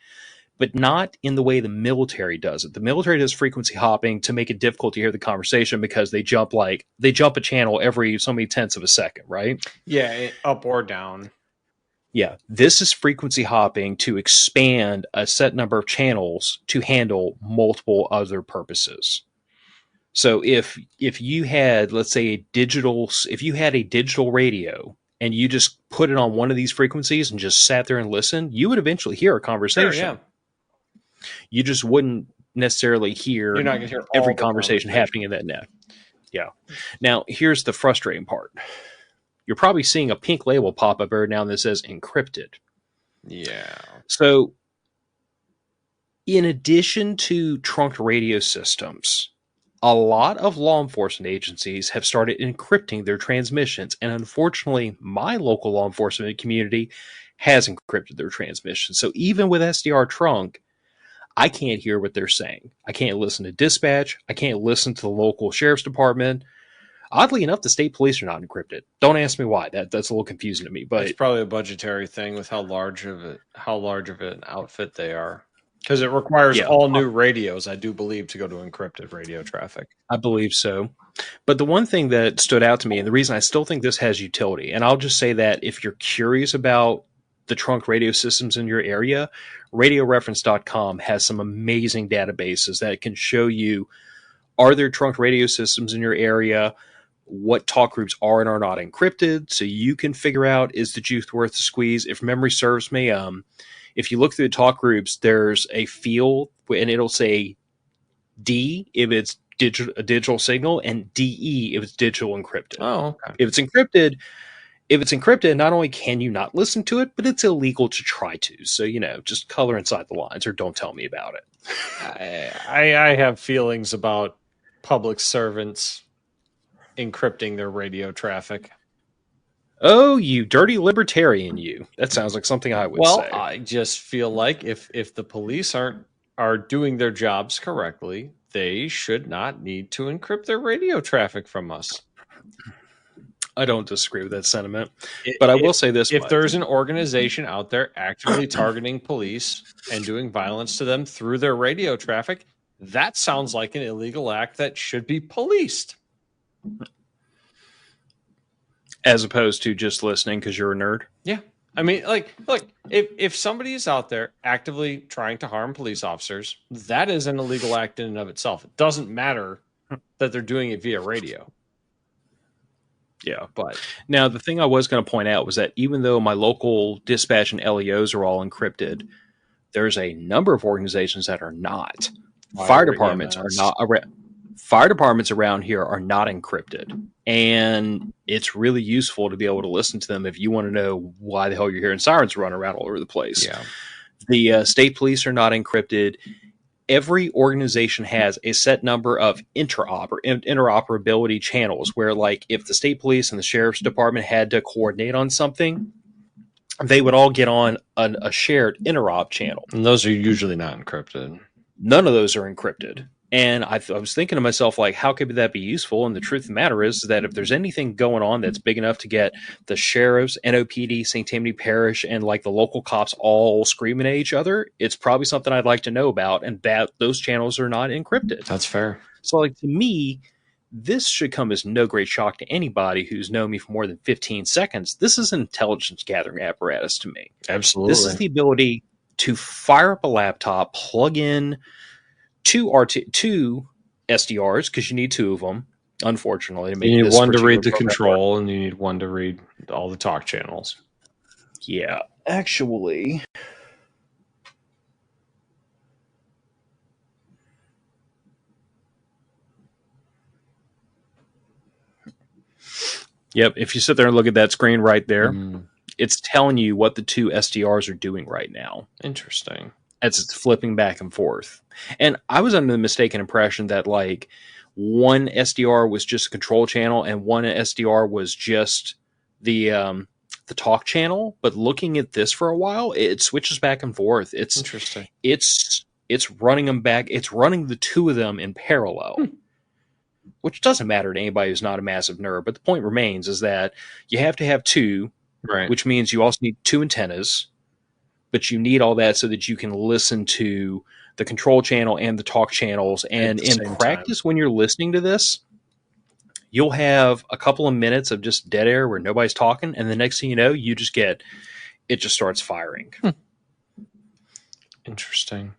but not in the way the military does it. The military does frequency hopping to make it difficult to hear the conversation because they jump a channel every so many tenths of a second, right? Yeah, up or down. Yeah, this is frequency hopping to expand a set number of channels to handle multiple other purposes. So if you had, let's say, if you had a digital radio and you just put it on one of these frequencies and just sat there and listened, you would eventually hear a conversation. Sure, yeah. You just wouldn't necessarily hear, You're not going to hear every conversation happening in that net. Yeah. Now, here's the frustrating part. You're probably seeing a pink label pop up every now and then that says encrypted. Yeah. So, in addition to trunked radio systems, a lot of law enforcement agencies have started encrypting their transmissions. And unfortunately, my local law enforcement community has encrypted their transmissions. So even with SDR trunk, I can't hear what they're saying. I can't listen to dispatch. I can't listen to the local sheriff's department. Oddly enough, the state police are not encrypted. Don't ask me why. That's a little confusing to me. But it's probably a budgetary thing with how large of an outfit they are. Because it requires all new radios, I do believe, to go to encrypted radio traffic. I believe so. But the one thing that stood out to me, and the reason I still think this has utility, and I'll just say that if you're curious about the trunk radio systems in your area, radioreference.com has some amazing databases that can show you, are there trunk radio systems in your area? What talk groups are and are not encrypted? So you can figure out, is the juice worth the squeeze? If memory serves me, if you look through the talk groups, there's a field and it'll say D if it's a digital signal and DE if it's digital encrypted. Oh, okay. If it's encrypted, not only can you not listen to it, but it's illegal to try to. So, just color inside the lines or don't tell me about it. I have feelings about public servants encrypting their radio traffic. Oh, you dirty libertarian, you. That sounds like something I would say. Well, I just feel like if the police are doing their jobs correctly, they should not need to encrypt their radio traffic from us. I don't disagree with that sentiment. But I will say this much. If there's an organization out there actively targeting police and doing violence to them through their radio traffic, that sounds like an illegal act that should be policed. As opposed to just listening because you're a nerd? Yeah. I mean, look, if somebody is out there actively trying to harm police officers, that is an illegal act in and of itself. It doesn't matter that they're doing it via radio. Yeah. But now the thing I was going to point out was that even though my local dispatch and LEOs are all encrypted, there's a number of organizations that are not. Fire departments are not. Fire departments around here are not encrypted, and it's really useful to be able to listen to them if you want to know why the hell you're hearing sirens run around all over the place. Yeah. The state police are not encrypted. Every organization has a set number of interoperability channels where, like, if the state police and the sheriff's department had to coordinate on something, they would all get on a shared interop channel. And those are usually not encrypted. None of those are encrypted. And I was thinking to myself, like, how could that be useful? And the truth of the matter is that if there's anything going on that's big enough to get the sheriffs, NOPD, St. Tammany Parish, and like the local cops all screaming at each other, it's probably something I'd like to know about. And that those channels are not encrypted. That's fair. So, like, to me, this should come as no great shock to anybody who's known me for more than 15 seconds. This is an intelligence gathering apparatus to me. Absolutely. This is the ability to fire up a laptop, plug in two SDRs, because you need two of them, unfortunately. To make you need this one to read the program control, work. and you need one to read all the talk channels. Yeah, actually... Yep, if you sit there and look at that screen right there, it's telling you what the two SDRs are doing right now. Interesting. As it's flipping back and forth. And I was under the mistaken impression that like one SDR was just a control channel and one SDR was just the talk channel. But looking at this for a while, it switches back and forth. It's interesting. It's running them back. It's running the two of them in parallel. Which doesn't matter to anybody who's not a massive nerd. But the point remains is that you have to have two, right? Which means you also need two antennas, but you need all that so that you can listen to the control channel and the talk channels. And in practice, when you're listening to this, you'll have a couple of minutes of just dead air where nobody's talking. And the next thing you know, it just starts firing. Interesting.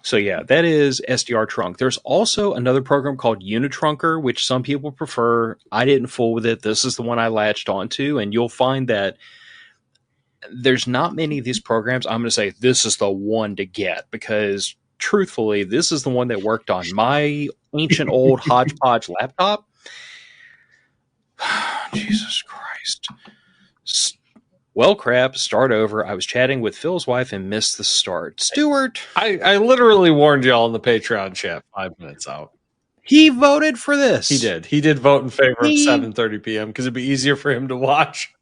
So yeah, that is SDR Trunk. There's also another program called Unitrunker, which some people prefer. I didn't fool with it. This is the one I latched onto, and you'll find that there's not many of these programs. I'm going to say this is the one to get because truthfully, this is the one that worked on my ancient old hodgepodge laptop. Jesus Christ. Well, crap, start over. I was chatting with Phil's wife and missed the start. Stuart. I literally warned y'all in the Patreon chat 5 minutes out. He voted for this. He did. He did vote in favor of 7:30 p.m. because it'd be easier for him to watch.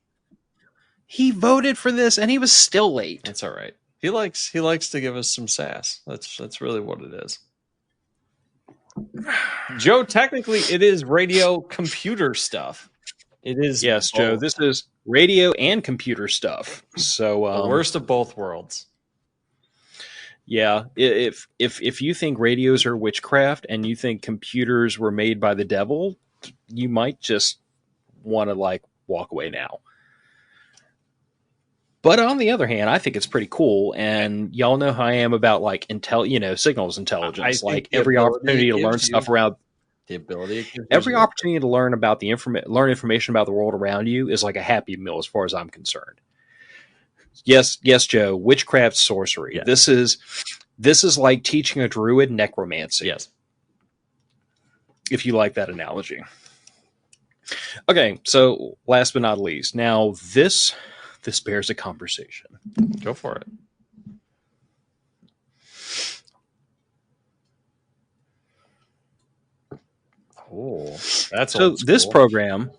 He voted for this and he was still late. That's all right. He likes to give us some sass. That's really what it is. Joe, technically it is radio computer stuff. It is. Yes, both. Joe, this is radio and computer stuff. So the worst of both worlds. Yeah, if you think radios are witchcraft and you think computers were made by the devil, you might just want to like walk away now. But on the other hand, I think it's pretty cool, and y'all know how I am about like signals intelligence. Like every opportunity to learn stuff around. The ability. Every opportunity to learn about learn information about the world around you is like a happy meal, as far as I'm concerned. Yes, Joe. Witchcraft, sorcery. Yes. This is like teaching a druid necromancy. Yes, if you like that analogy. Okay, so last but not least, now this bears a conversation. Go for it. Oh, that's so this program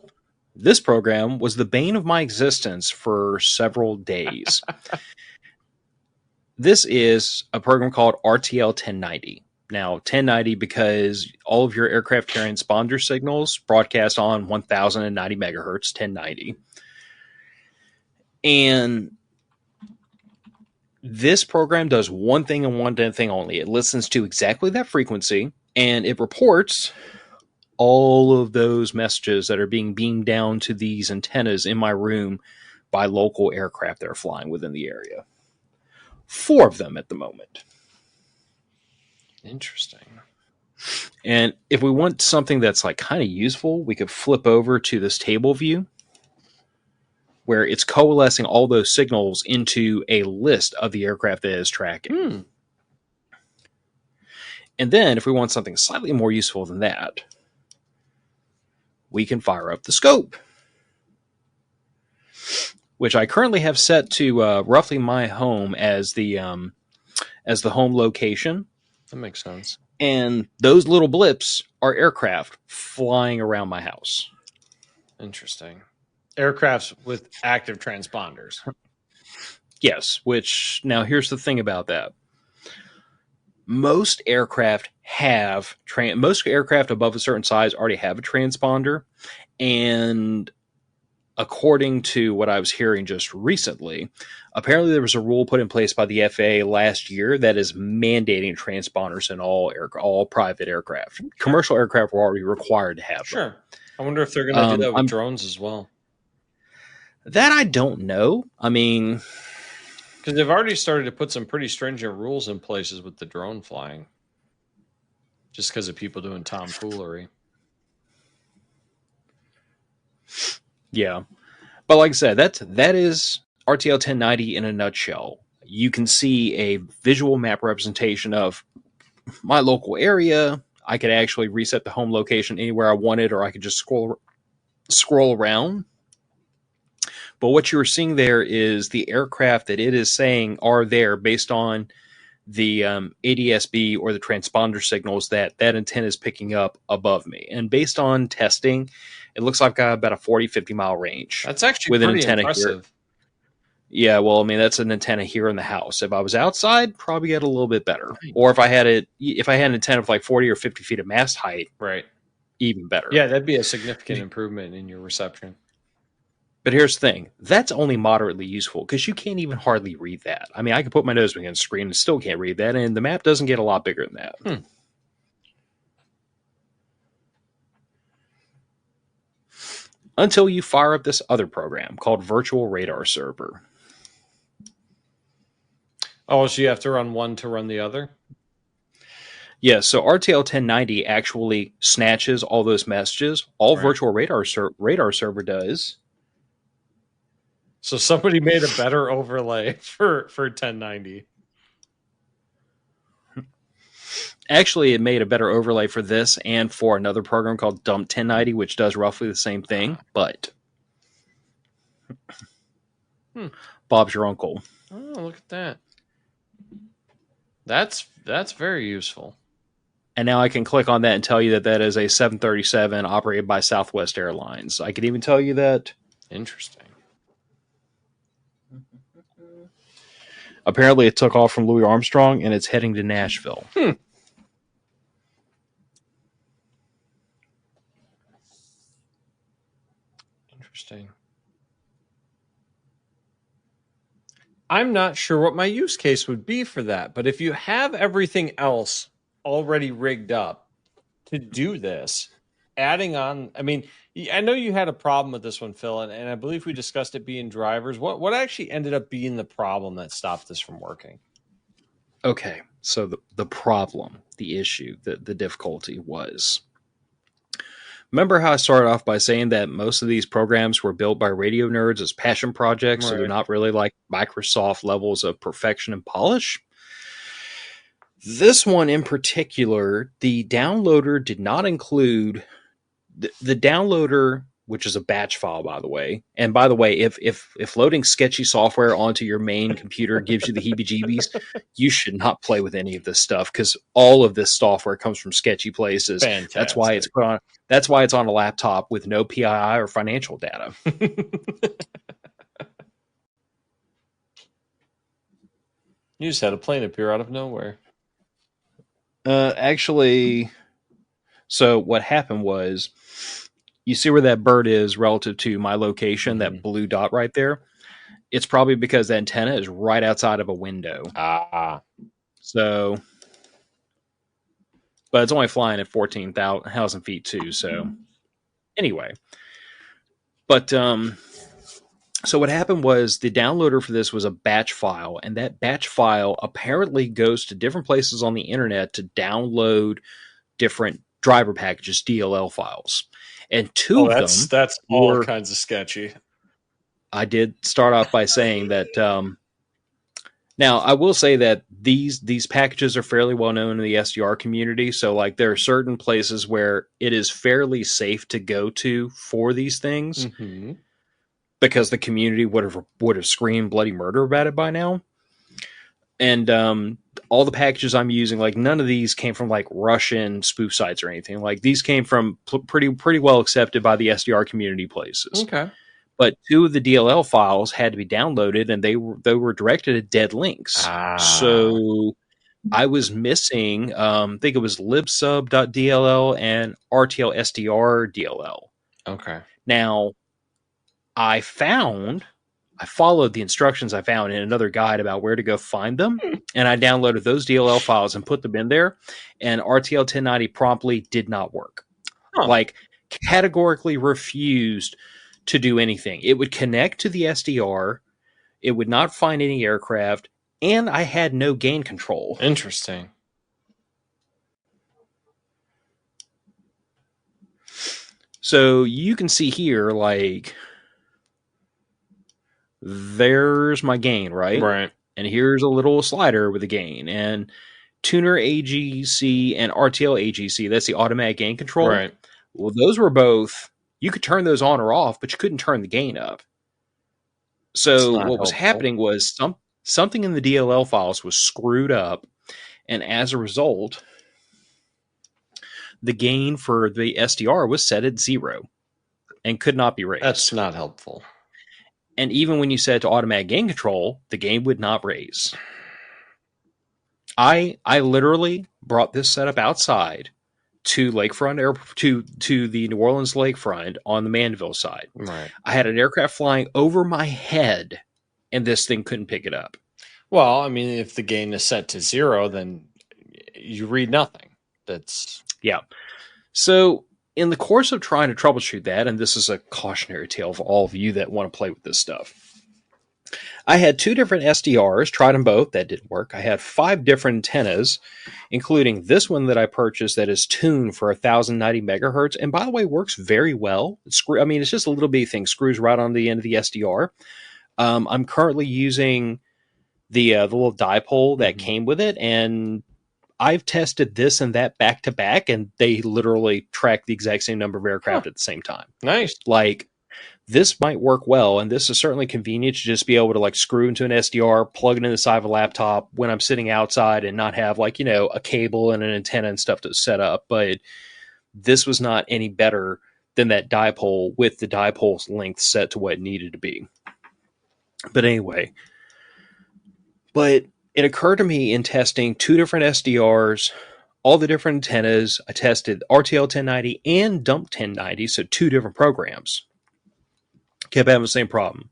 was the bane of my existence for several days. This is a program called RTL 1090. Now, 1090 because all of your aircraft transponder signals broadcast on 1090 megahertz, 1090. And this program does one thing and one thing only. It listens to exactly that frequency, and it reports all of those messages that are being beamed down to these antennas in my room by local aircraft that are flying within the area. 4 of them at the moment. Interesting. And if we want something that's like kind of useful, we could flip over to this table view where it's coalescing all those signals into a list of the aircraft that it is tracking. And then if we want something slightly more useful than that, we can fire up the scope, which I currently have set to roughly my home as the home location. That makes sense. And those little blips are aircraft flying around my house. Interesting. Aircrafts with active transponders. Yes, which now here's the thing about that. Most aircraft above a certain size already have a transponder, and according to what I was hearing just recently, apparently there was a rule put in place by the FAA last year that is mandating transponders in all private aircraft. Commercial aircraft were already required to have them. Sure. I wonder if they're going to do that with drones as well. That I don't know. I mean, because they've already started to put some pretty stringent rules in places with the drone flying, just because of people doing tomfoolery. Yeah. But like I said, that is RTL 1090 in a nutshell. You can see a visual map representation of my local area. I could actually reset the home location anywhere I wanted, or I could just scroll around. But what you're seeing there is the aircraft that it is saying are there based on the ADSB or the transponder signals that antenna is picking up above me. And based on testing, it looks like I've got about a 40, 50 mile range. That's actually pretty impressive. Yeah, well, I mean, that's an antenna here in the house. If I was outside, probably get a little bit better. Or if I had an antenna of like 40 or 50 feet of mast height, right, even better. Yeah, that'd be a significant improvement in your reception. But here's the thing. That's only moderately useful because you can't even hardly read that. I mean, I could put my nose against the screen and still can't read that, and the map doesn't get a lot bigger than that. Until you fire up this other program called Virtual Radar Server. Oh, so you have to run one to run the other? Yeah, so RTL 1090 actually snatches all those messages. All Virtual Radar Server does. So somebody made a better overlay for 1090. Actually, it made a better overlay for this and for another program called Dump 1090, which does roughly the same thing, but Bob's your uncle. Oh, look at that. That's very useful. And now I can click on that and tell you that is a 737 operated by Southwest Airlines. I can even tell you that. Interesting. Apparently, it took off from Louis Armstrong and it's heading to Nashville. Interesting. I'm not sure what my use case would be for that, but if you have everything else already rigged up to do this, adding on, I mean, I know you had a problem with this one, Phil, and I believe we discussed it being drivers. What actually ended up being the problem that stopped this from working? Okay, so the problem, the issue, the difficulty was, remember how I started off by saying that most of these programs were built by radio nerds as passion projects, so they're not really like Microsoft levels of perfection and polish? This one in particular, the downloader did not include the downloader, which is a batch file, by the way. And by the way, if loading sketchy software onto your main computer gives you the heebie-jeebies, you should not play with any of this stuff because all of this software comes from sketchy places. Fantastic. That's why it's put on. That's why it's on a laptop with no PII or financial data. You just had a plane appear out of nowhere. Actually, so what happened was, you see where that bird is relative to my location, that blue dot right there? It's probably because the antenna is right outside of a window. So, but it's only flying at 14,000 feet too. So anyway, but, so what happened was the downloader for this was a batch file, and that batch file apparently goes to different places on the internet to download different driver packages, DLL files. And two of them... That's all kinds of sketchy. I did start off by saying that... now, I will say that these packages are fairly well known in the SDR community, so like there are certain places where it is fairly safe to go to for these things, because the community would have screamed bloody murder about it by now. And all the packages I'm using, like none of these came from like Russian spoof sites or anything. Like these came from pretty well accepted by the SDR community places. Okay. But two of the DLL files had to be downloaded, and they were directed at dead links. So I was missing, I think it was libsub.dll and RTL SDR DLL. Okay. Now, I followed the instructions I found in another guide about where to go find them, and I downloaded those DLL files and put them in there, and RTL 1090 promptly did not work. Huh. Like, categorically refused to do anything. It would connect to the SDR, it would not find any aircraft, and I had no gain control. Interesting. So you can see here, like, there's my gain, right? Right. And here's a little slider with a gain. And tuner AGC and RTL AGC, that's the automatic gain control. Right. Well, those were both, you could turn those on or off, but you couldn't turn the gain up. So what was happening was something in the DLL files was screwed up. And as a result, the gain for the SDR was set at 0 and could not be raised. That's not helpful. And even when you set it to automatic gain control, the gain would not raise. I literally brought this setup outside to Lakefront to the New Orleans Lakefront on the Mandeville side. Right. I had an aircraft flying over my head, and this thing couldn't pick it up. Well, I mean, if the gain is set to 0, then you read nothing. Yeah. So in the course of trying to troubleshoot that, and this is a cautionary tale for all of you that want to play with this stuff, I had 2 different SDRs, tried them both, that didn't work. I had 5 different antennas, including this one that I purchased that is tuned for 1090 megahertz, and by the way, works very well. It's just a little bitty thing, screws right on the end of the SDR. I'm currently using the little dipole that came with it, and I've tested this and that back to back, and they literally track the exact same number of aircraft at the same time. Nice. Like, this might work well, and this is certainly convenient to just be able to like screw into an SDR, plug it in the side of a laptop when I'm sitting outside and not have like, a cable and an antenna and stuff to set up. But this was not any better than that dipole with the dipole's length set to what it needed to be. But anyway, it occurred to me in testing 2 different SDRs, all the different antennas. I tested RTL 1090 and Dump 1090, so 2 different programs. Kept having the same problem.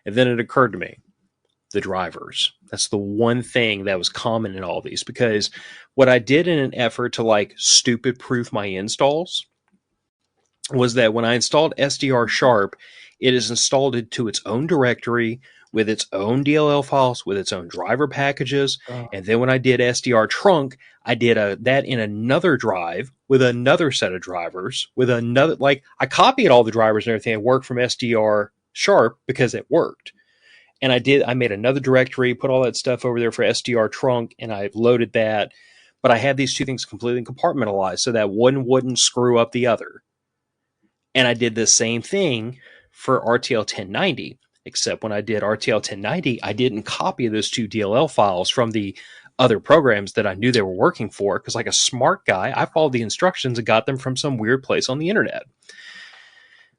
And then it occurred to me, the drivers. That's the one thing that was common in all these, because what I did in an effort to like stupid proof my installs was that when I installed SDR Sharp, it is installed into its own directory with its own DLL files, with its own driver packages. And then when I did SDR Trunk, I did that in another drive with another set of drivers, with another, like, I copied all the drivers and everything that worked from SDR Sharp because it worked. And I made another directory, put all that stuff over there for SDR Trunk, and I loaded that. But I had these 2 things completely compartmentalized so that one wouldn't screw up the other. And I did the same thing for RTL 1090, except when I did RTL 1090, I didn't copy those 2 DLL files from the other programs that I knew they were working for, because like a smart guy, I followed the instructions and got them from some weird place on the internet.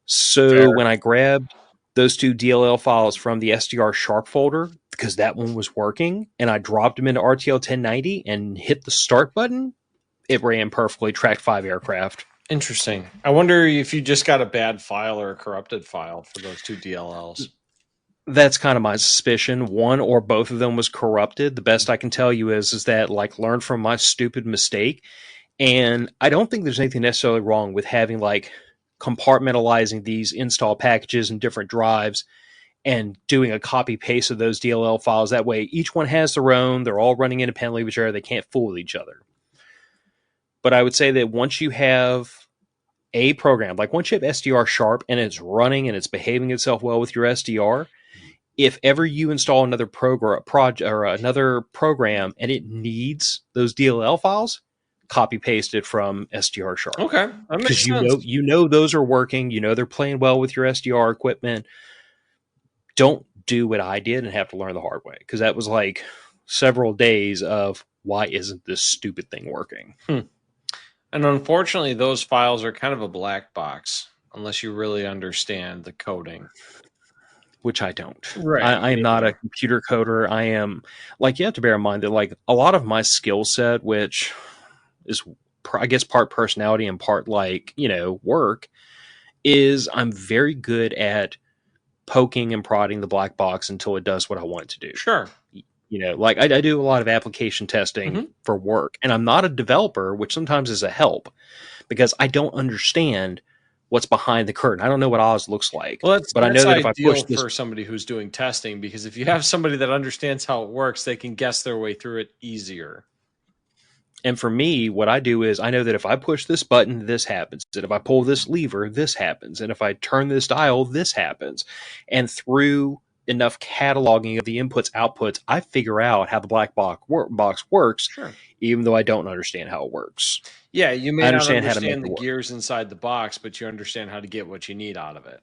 So when I grabbed those 2 DLL files from the SDR Sharp folder, because that one was working, and I dropped them into RTL 1090 and hit the start button, it ran perfectly, tracked 5 aircraft. Interesting. I wonder if you just got a bad file or a corrupted file for those 2 DLLs. That's kind of my suspicion. One or both of them was corrupted. The best I can tell you is that, like, learn from my stupid mistake. And I don't think there's anything necessarily wrong with having like compartmentalizing these install packages in different drives and doing a copy paste of those DLL files. That way each one has their own, they're all running independently of each other, they can't fool with each other. But I would say that once you have a program, like once you have SDR Sharp and it's running and it's behaving itself well with your SDR, if ever you install another another program and it needs those DLL files, copy paste it from SDR Sharp. Okay, that makes sense. You know those are working. You know they're playing well with your SDR equipment. Don't do what I did and have to learn the hard way, because that was like several days of why isn't this stupid thing working? And unfortunately, those files are kind of a black box unless you really understand the coding. Which I don't. Right. I am not a computer coder. I am, like, you have to bear in mind that like a lot of my skill set, which is I guess part personality and part like, work, is I'm very good at poking and prodding the black box until it does what I want it to do. Sure. You know, like I do a lot of application testing for work, and I'm not a developer, which sometimes is a help because I don't understand what's behind the curtain. I don't know what Oz looks like. Well, but I know that if I push ideal this for somebody who's doing testing, because if you have somebody that understands how it works, they can guess their way through it easier. And for me, what I do is I know that if I push this button, this happens. And if I pull this lever, this happens. And if I turn this dial, this happens. And through enough cataloging of the inputs, outputs, I figure out how the black box works, Sure. even though I don't understand how it works. Yeah, you may not understand how to make understand it the work. gears inside the box, but you understand how to get what you need out of it.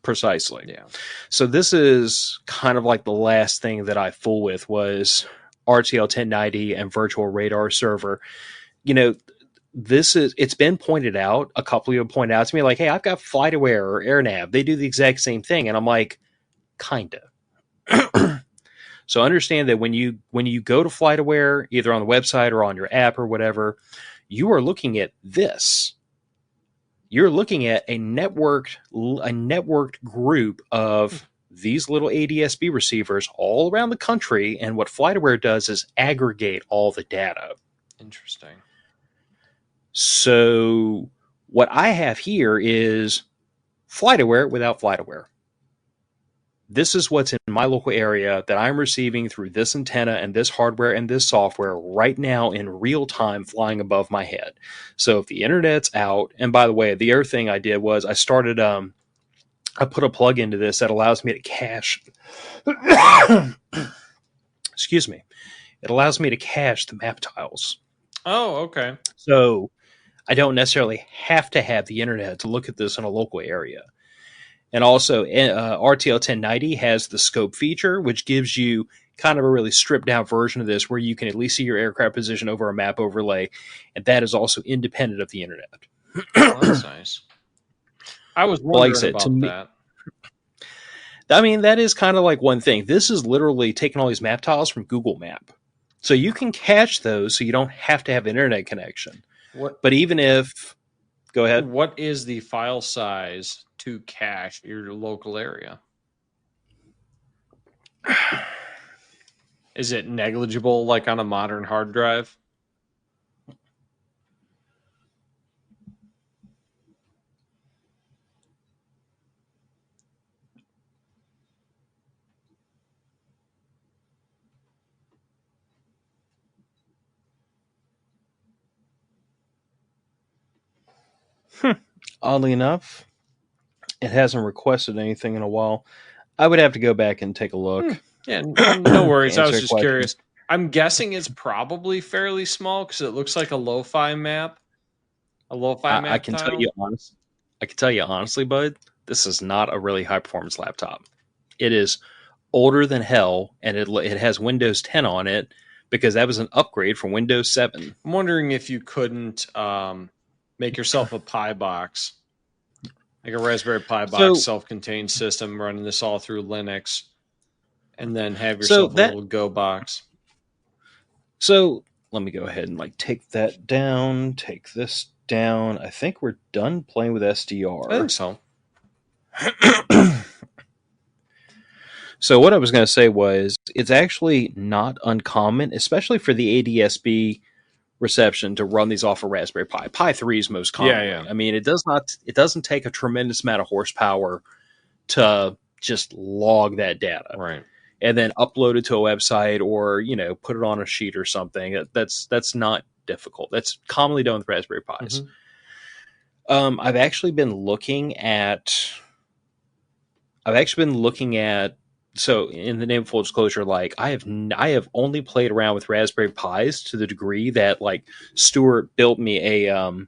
Precisely. Yeah. So this is kind of like the last thing that I fool with was RTL 1090 and virtual radar server. You know, it's been pointed out, a couple of you have pointed out to me, like, hey, I've got FlightAware or AirNav. They do the exact same thing. And I'm like, kinda. So understand that when you go to FlightAware, either on the website or on your app or whatever, you are looking at this. You're looking at a networked group of these little ADSB receivers all around the country, and what FlightAware does is aggregate all the data. Interesting. So what I have here is FlightAware without FlightAware. This is what's in my local area that I'm receiving through this antenna and this hardware and this software right now in real time flying above my head. So if the internet's out, and by the way, the other thing I did was I started, I put a plug into this that allows me to cache, excuse me, it allows me to cache the map tiles. Oh, okay. So I don't necessarily have to have the internet to look at this in a local area. And also, RTL 1090 has the scope feature, which gives you kind of a really stripped down version of this where you can at least see your aircraft position over a map overlay. And that is also independent of the internet. Oh, that's nice. I was wondering about that. I mean, that is kind of like one thing. This is literally taking all these map tiles from Google Map. So you can cache those so you don't have to have an internet connection. But even if... Go ahead. What is the file size to cache your local area? Is it negligible like on a modern hard drive? Oddly enough, it hasn't requested anything in a while. I would have to go back and take a look. Yeah, no worries. I was just curious. I'm guessing it's probably fairly small because it looks like a lo-fi map. A lo-fi map. I can tell you honestly, bud, this is not a really high performance laptop. It is older than hell, and it has Windows 10 on it because that was an upgrade from Windows 7. I'm wondering if you couldn't make yourself a Pi box, like a Raspberry Pi box, self-contained system running this all through Linux, and then have yourself a little Go box. So let me go ahead and take that down, take this down. I think we're done playing with SDR. I think so. So what I was going to say was it's actually not uncommon, especially for the ADSB reception, to run these off a Raspberry Pi. Pi 3 is most common. Yeah. I mean, it doesn't take a tremendous amount of horsepower to just log that data. Right. And then upload it to a website or, put it on a sheet or something. That's not difficult. That's commonly done with Raspberry Pis. Mm-hmm. I've actually been looking at, so in the name of full disclosure, I have only played around with Raspberry Pis to the degree that Stuart built me a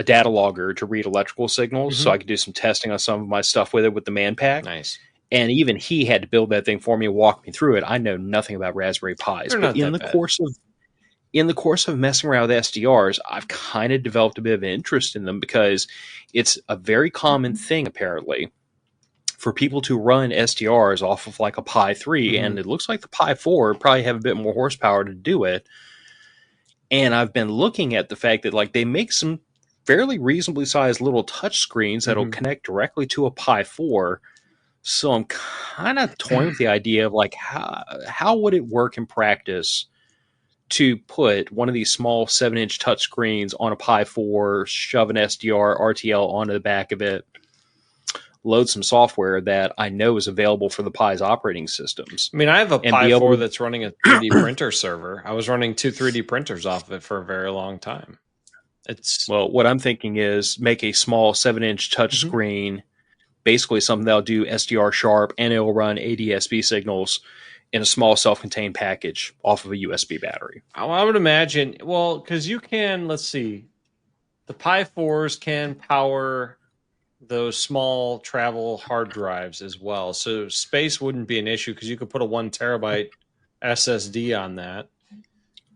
data logger to read electrical signals, so I could do some testing on some of my stuff with it with the Man-Pack. Nice. And even he had to build that thing for me and walk me through it. I know nothing about Raspberry Pis, but in the course of messing around with SDRs, I've kind of developed a bit of an interest in them because it's a very common thing apparently for people to run SDRs off of a Pi 3, and it looks like the Pi 4 probably have a bit more horsepower to do it. And I've been looking at the fact that they make some fairly reasonably sized little touch screens that'll connect directly to a Pi 4. So I'm kind of toying with the idea of like how would it work in practice to put one of these small 7-inch touch screens on a Pi 4, shove an SDR RTL onto the back of it, load some software that I know is available for the Pi's operating systems. I mean, I have a and Pi be able 4 to- that's running a 3D printer server. I was running 2 3D printers off of it for a very long time. Well, what I'm thinking is make a small 7-inch touch screen, basically something that'll do SDR sharp, and it'll run ADSB signals in a small self-contained package off of a USB battery. I would imagine, well, because you can, let's see, the Pi 4s can power those small travel hard drives as well. So space wouldn't be an issue because you could put a 1 terabyte SSD on that.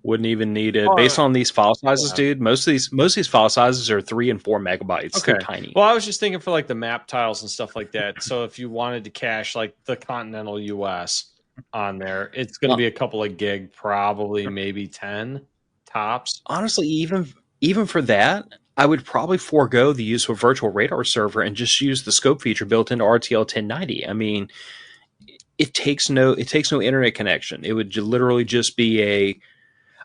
Wouldn't even need it. Based on these file sizes, dude, most of these file sizes are 3 and 4 megabytes. Okay. They're tiny. Well, I was just thinking for like the map tiles and stuff like that. So if you wanted to cache like the continental US on there, it's going to be a couple of gig, probably maybe 10 tops. Honestly, even for that, I would probably forego the use of a virtual radar server and just use the scope feature built into RTL 1090. I mean, it takes no internet connection. It would literally just be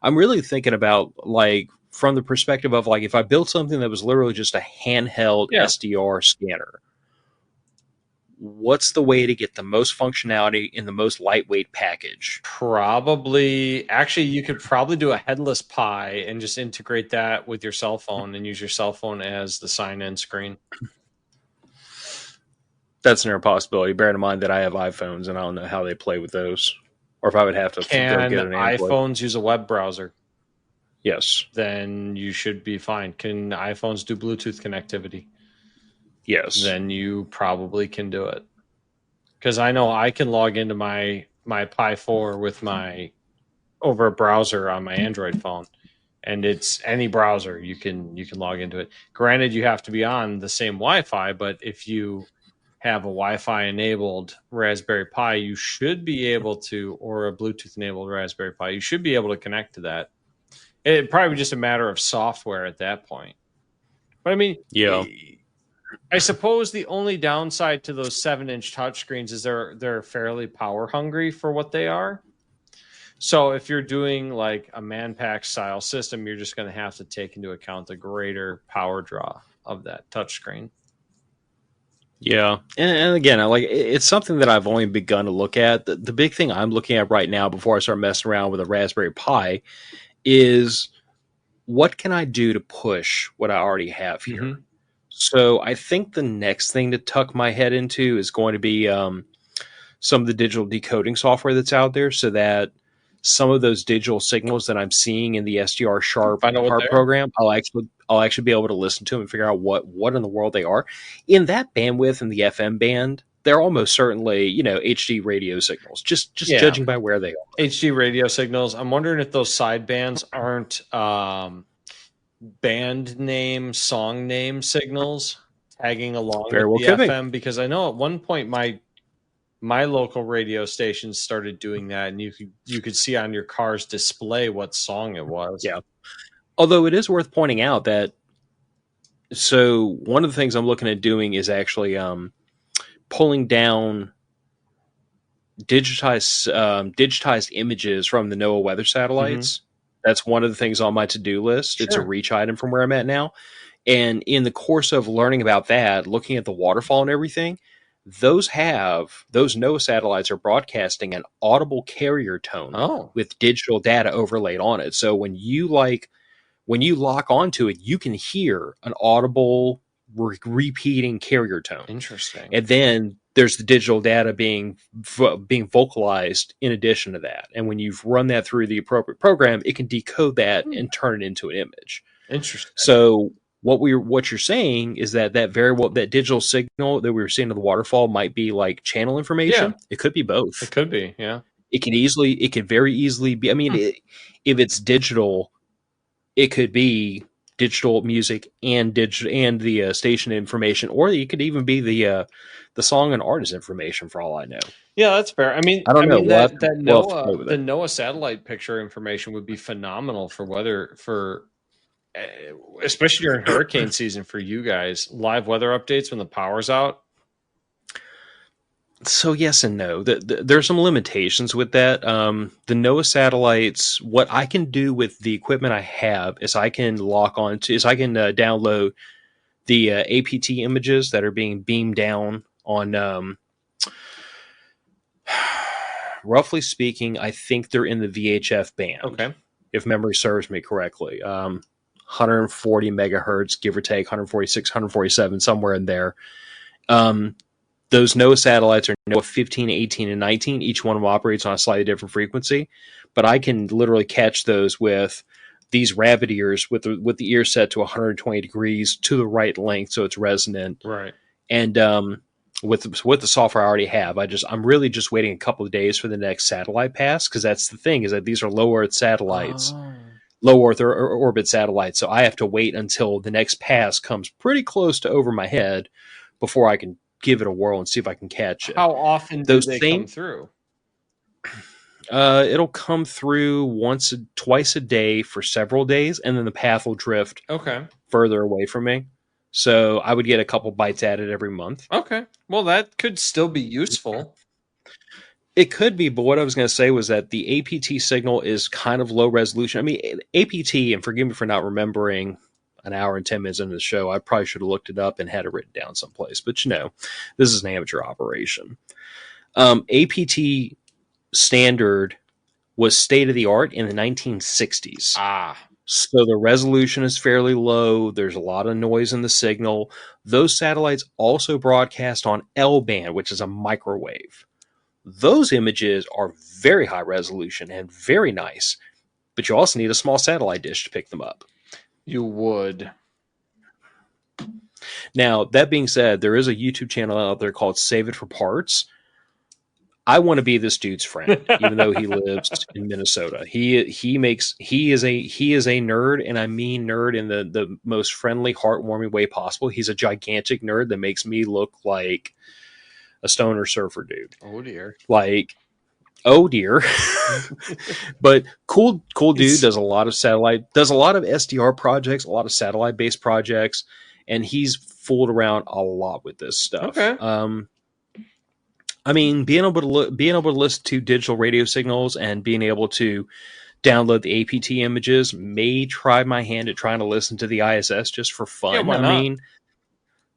I'm really thinking about like from the perspective of like if I built something that was literally just a handheld SDR scanner, what's the way to get the most functionality in the most lightweight package? Probably, actually, you could probably do a headless Pi and just integrate that with your cell phone and use your cell phone as the sign-in screen. That's an possibility. Bear in mind that I have iPhones and I don't know how they play with those, or if I would have to go get an Android. iPhones use a web browser? Yes. Then you should be fine. Can iPhones do Bluetooth connectivity? Yes. Then you probably can do it. Because I know I can log into my Pi 4 with over a browser on my Android phone. And it's any browser you can log into it. Granted, you have to be on the same Wi-Fi, but if you have a Wi-Fi enabled Raspberry Pi, you should be able to, or a Bluetooth enabled Raspberry Pi, you should be able to connect to that. It'd probably be just a matter of software at that point. But I mean, I suppose the only downside to those 7-inch touchscreens is they're fairly power hungry for what they are. So if you're doing like a man-pack style system, you're just going to have to take into account the greater power draw of that touchscreen. Yeah, and again, it's something that I've only begun to look at. The big thing I'm looking at right now before I start messing around with a Raspberry Pi is what can I do to push what I already have here. Mm-hmm. So I think the next thing to tuck my head into is going to be some of the digital decoding software that's out there, so that some of those digital signals that I'm seeing in the SDR Sharp program, I'll actually be able to listen to them and figure out what in the world they are. In that bandwidth in the FM band, they're almost certainly, HD radio signals, just judging by where they are. HD radio signals. I'm wondering if those side bands aren't band name, song name signals tagging along with the FM, because I know at one point my local radio station started doing that, and you could see on your car's display what song it was. Yeah. Although it is worth pointing out that, so one of the things I'm looking at doing is actually pulling down digitized images from the NOAA weather satellites. Mm-hmm. That's one of the things on my to-do list. Sure. It's a reach item from where I'm at now. And in the course of learning about that, looking at the waterfall and everything, those NOAA satellites are broadcasting an audible carrier tone with digital data overlaid on it. So when you lock onto it, you can hear an audible repeating carrier tone. Interesting. And then there's the digital data being vocalized in addition to that. And when you've run that through the appropriate program, it can decode that and turn it into an image. Interesting. So what you're saying is that digital signal that we were seeing in the waterfall might be like channel information. Yeah. It could be both. It could be, yeah. It could very easily be. I mean, if it's digital, it could be digital music and the station information, or it could even be the song and artist information for all I know. Yeah, that's fair. I mean, I don't know. The NOAA satellite picture information would be phenomenal for weather, for especially during hurricane season for you guys, live weather updates when the power's out. So yes and no. There's some limitations with that. The NOAA satellites, what I can do with the equipment I have is I can download the APT images that are being beamed down on, roughly speaking, I think they're in the VHF band. Okay. If memory serves me correctly. 140 megahertz, give or take, 146, 147, somewhere in there. Those NOAA satellites are NOAA 15, 18, and 19. Each one of them operates on a slightly different frequency, but I can literally catch those with these rabbit ears with the ear set to 120 degrees to the right length, so it's resonant. Right. And with the software I already have, I'm really just waiting a couple of days for the next satellite pass, because that's the thing, is that these are low Earth satellites. Low Earth orbit satellites, so I have to wait until the next pass comes pretty close to over my head before I can give it a whirl and see if I can catch it. How often do they come through? It'll come through twice a day for several days, and then the path will drift further away from me. So I would get a couple bites at it every month. Okay. Well, that could still be useful. It could be, but what I was going to say was that the APT signal is kind of low resolution. I mean, APT, and forgive me for not remembering an hour and 10 minutes into the show, I probably should have looked it up and had it written down someplace. But this is an amateur operation. APT standard was state of the art in the 1960s. So the resolution is fairly low. There's a lot of noise in the signal. Those satellites also broadcast on L band, which is a microwave. Those images are very high resolution and very nice, but you also need a small satellite dish to pick them up. You would. Now, that being said, there is a YouTube channel out there called Save It for Parts. I want to be this dude's friend, even though he lives in Minnesota. He is a nerd, and I mean nerd in the most friendly, heartwarming way possible. He's a gigantic nerd that makes me look like a stoner surfer dude. Oh dear. Oh dear. But cool dude, does a lot of SDR projects, a lot of satellite based projects, and he's fooled around a lot with this stuff. Okay. I mean, being able to listen to digital radio signals and being able to download the APT images, may try my hand at trying to listen to the ISS just for fun. Yeah, why not? I mean,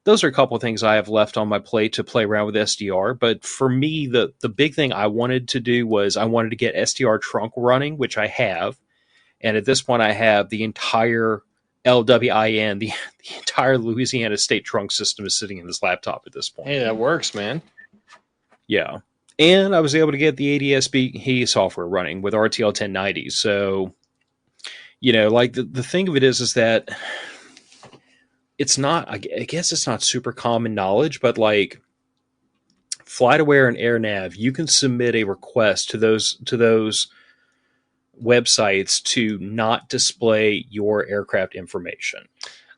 those are a couple of things I have left on my plate to play around with SDR. But for me, the big thing I wanted to do was I wanted to get SDR trunk running, which I have. And at this point, I have the entire LWIN, the entire Louisiana State trunk system is sitting in this laptop at this point. Hey, that works, man. Yeah. And I was able to get the ADSB software running with RTL 1090. So, the thing of it is that it's not, I guess it's not super common knowledge, but like FlightAware and AirNav, you can submit a request to those websites to not display your aircraft information.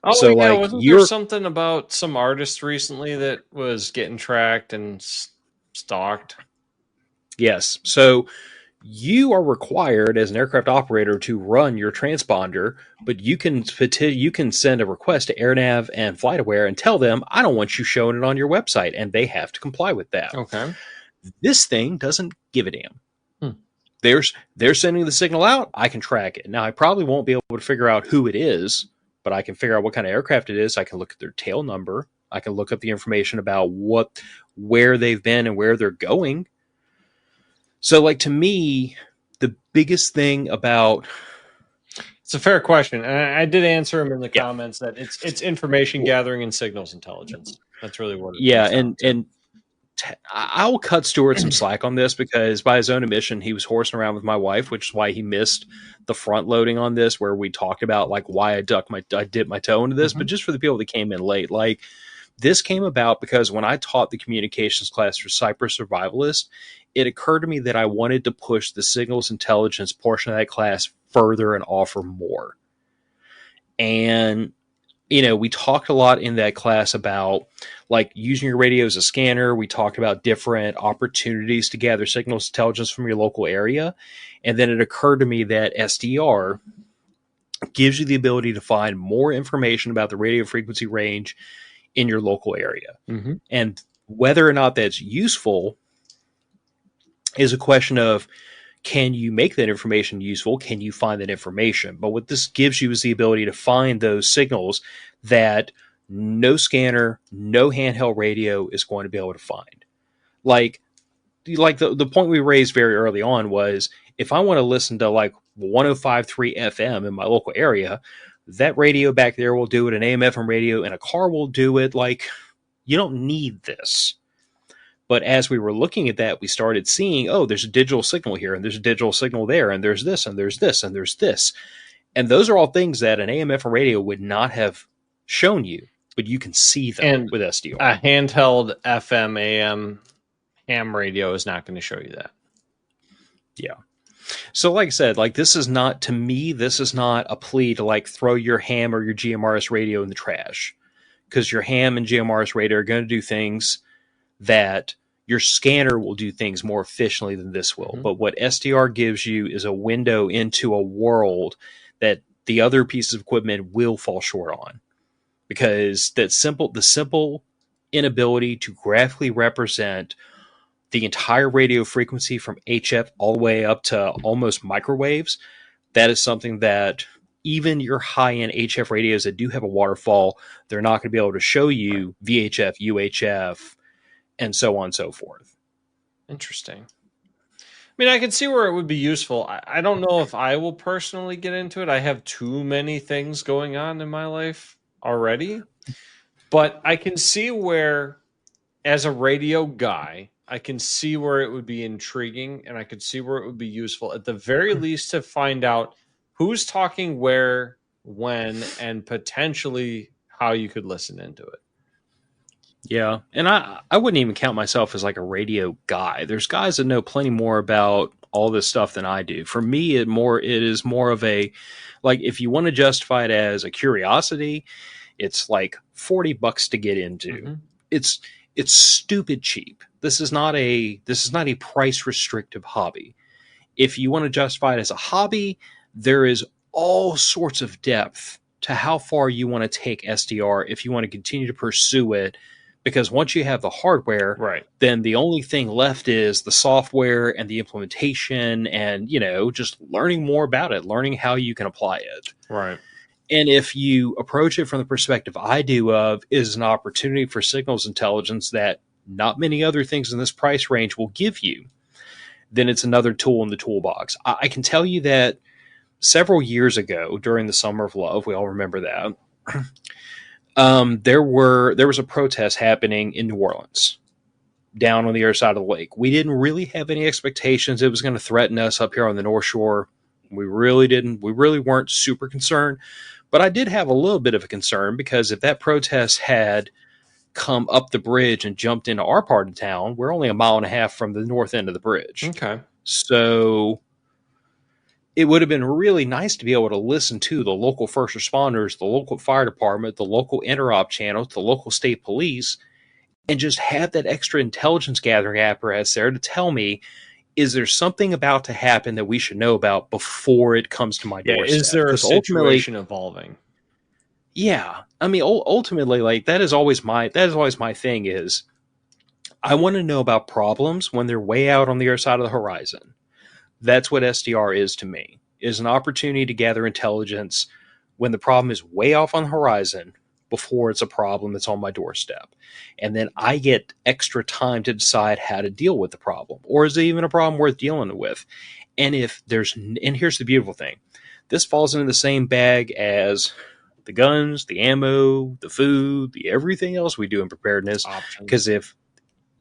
Oh, so yeah, wasn't there something about some artist recently that was getting tracked and stalked? Yes. So you are required as an aircraft operator to run your transponder, but you can send a request to AirNav and FlightAware and tell them, I don't want you showing it on your website, and they have to comply with that. Okay. This thing doesn't give a damn. They're sending the signal out, I can track it. Now, I probably won't be able to figure out who it is, but I can figure out what kind of aircraft it is. I can look at their tail number. I can look up the information about where they've been and where they're going. So, like, to me, the biggest thing about... It's a fair question. And I did answer him in the comments that it's information gathering and signals intelligence. That's really what it is. Yeah, and I'll cut Stuart some slack on this, because by his own admission, he was horsing around with my wife, which is why he missed the front loading on this, where we talked about like why I dipped my toe into this. Mm-hmm. But just for the people that came in late, like this came about because when I taught the communications class for Cypress Survivalist, it occurred to me that I wanted to push the signals intelligence portion of that class further and offer more. And we talked a lot in that class about like using your radio as a scanner. We talked about different opportunities to gather signals intelligence from your local area. And then it occurred to me that SDR gives you the ability to find more information about the radio frequency range in your local area. Mm-hmm. And whether or not that's useful is a question of, can you make that information useful? Can you find that information? But what this gives you is the ability to find those signals that no scanner, no handheld radio is going to be able to find. Like the point we raised very early on was, if I want to listen to like 105.3 FM in my local area, that radio back there will do it. An AM FM radio in a car will do it. Like, you don't need this. But as we were looking at that, we started seeing, oh, there's a digital signal here, and there's a digital signal there, and there's this, and there's this, and there's this. And those are all things that an AM FM radio would not have shown you, but you can see them with SDR. A handheld FM AM ham radio is not going to show you that. Yeah. So like I said, like, this is not, to me, this is not a plea to like throw your ham or your GMRS radio in the trash, because your ham and GMRS radio are going to do things that your scanner will do things more efficiently than this will. Mm-hmm. But what SDR gives you is a window into a world that the other pieces of equipment will fall short on, because the simple inability to graphically represent the entire radio frequency from HF all the way up to almost microwaves, that is something that even your high-end HF radios that do have a waterfall, they're not going to be able to show you VHF, UHF, and so on and so forth. Interesting. I mean, I can see where it would be useful. I don't know if I will personally get into it. I have too many things going on in my life already. But I can see where, as a radio guy, I can see where it would be intriguing, and I could see where it would be useful, at the very least, to find out who's talking where, when, and potentially how you could listen into it. Yeah, and I wouldn't even count myself as like a radio guy. There's guys that know plenty more about all this stuff than I do. For me, it is more of a, like, if you want to justify it as a curiosity, it's like $40 to get into. Mm-hmm. It's stupid cheap. This is not a price restrictive hobby. If you want to justify it as a hobby, there is all sorts of depth to how far you want to take SDR if you want to continue to pursue it. Because once you have the hardware, right, then the only thing left is the software and the implementation, and, just learning more about it, learning how you can apply it. Right. And if you approach it from the perspective I do of, is an opportunity for signals intelligence that not many other things in this price range will give you, then it's another tool in the toolbox. I can tell you that several years ago, during the Summer of Love, we all remember that, there was a protest happening in New Orleans, down on the other side of the lake. We didn't really have any expectations it was going to threaten us up here on the North Shore. We really didn't. We really weren't super concerned. But I did have a little bit of a concern, because if that protest had come up the bridge and jumped into our part of town, we're only 1.5 miles from the north end of the bridge. Okay. So it would have been really nice to be able to listen to the local first responders, the local fire department, the local interop channels, the local state police, and just have that extra intelligence gathering apparatus there to tell me, is there something about to happen that we should know about before it comes to my doorstep? Is there a situation evolving? Yeah. I mean, ultimately, like, that is always my thing is, I want to know about problems when they're way out on the other side of the horizon. That's what SDR is to me, is an opportunity to gather intelligence when the problem is way off on the horizon before it's a problem that's on my doorstep. And then I get extra time to decide how to deal with the problem. Or is it even a problem worth dealing with? And here's the beautiful thing. This falls into the same bag as the guns, the ammo, the food, the everything else we do in preparedness. Because if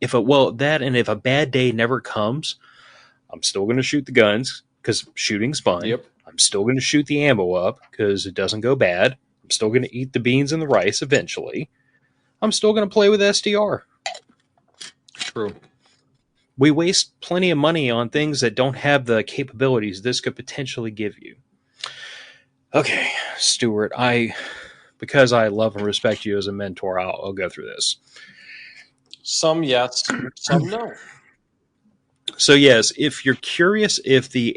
a bad day never comes, I'm still going to shoot the guns because shooting's fun. Yep. I'm still going to shoot the ammo up because it doesn't go bad. I'm still going to eat the beans and the rice eventually. I'm still going to play with SDR. True. We waste plenty of money on things that don't have the capabilities this could potentially give you. Okay, Stuart, because I love and respect you as a mentor, I'll go through this. Some yes, some no. So yes, if you're curious if the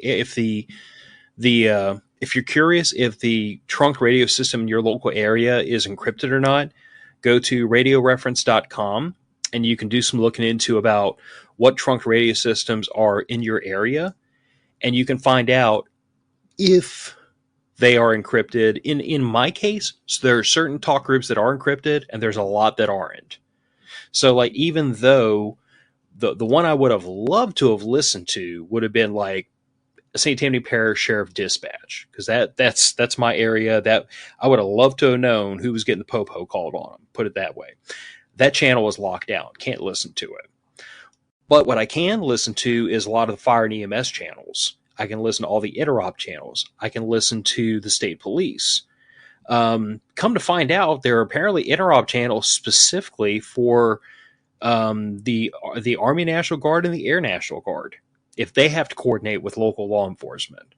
if you're curious if the trunk radio system in your local area is encrypted or not, go to radioreference.com and you can do some looking into about what trunk radio systems are in your area, and you can find out if they are encrypted. In my case, so there are certain talk groups that are encrypted and there's a lot that aren't. So like, even though the one I would have loved to have listened to would have been like St. Tammany Parish Sheriff Dispatch, because that's my area. That I would have loved to have known who was getting the popo called on them. Put it that way. That channel is locked down. Can't listen to it. But what I can listen to is a lot of the fire and EMS channels. I can listen to all the interop channels. I can listen to the state police. Come to find out, there are apparently interop channels specifically for the Army National Guard and the Air National Guard, if they have to coordinate with local law enforcement.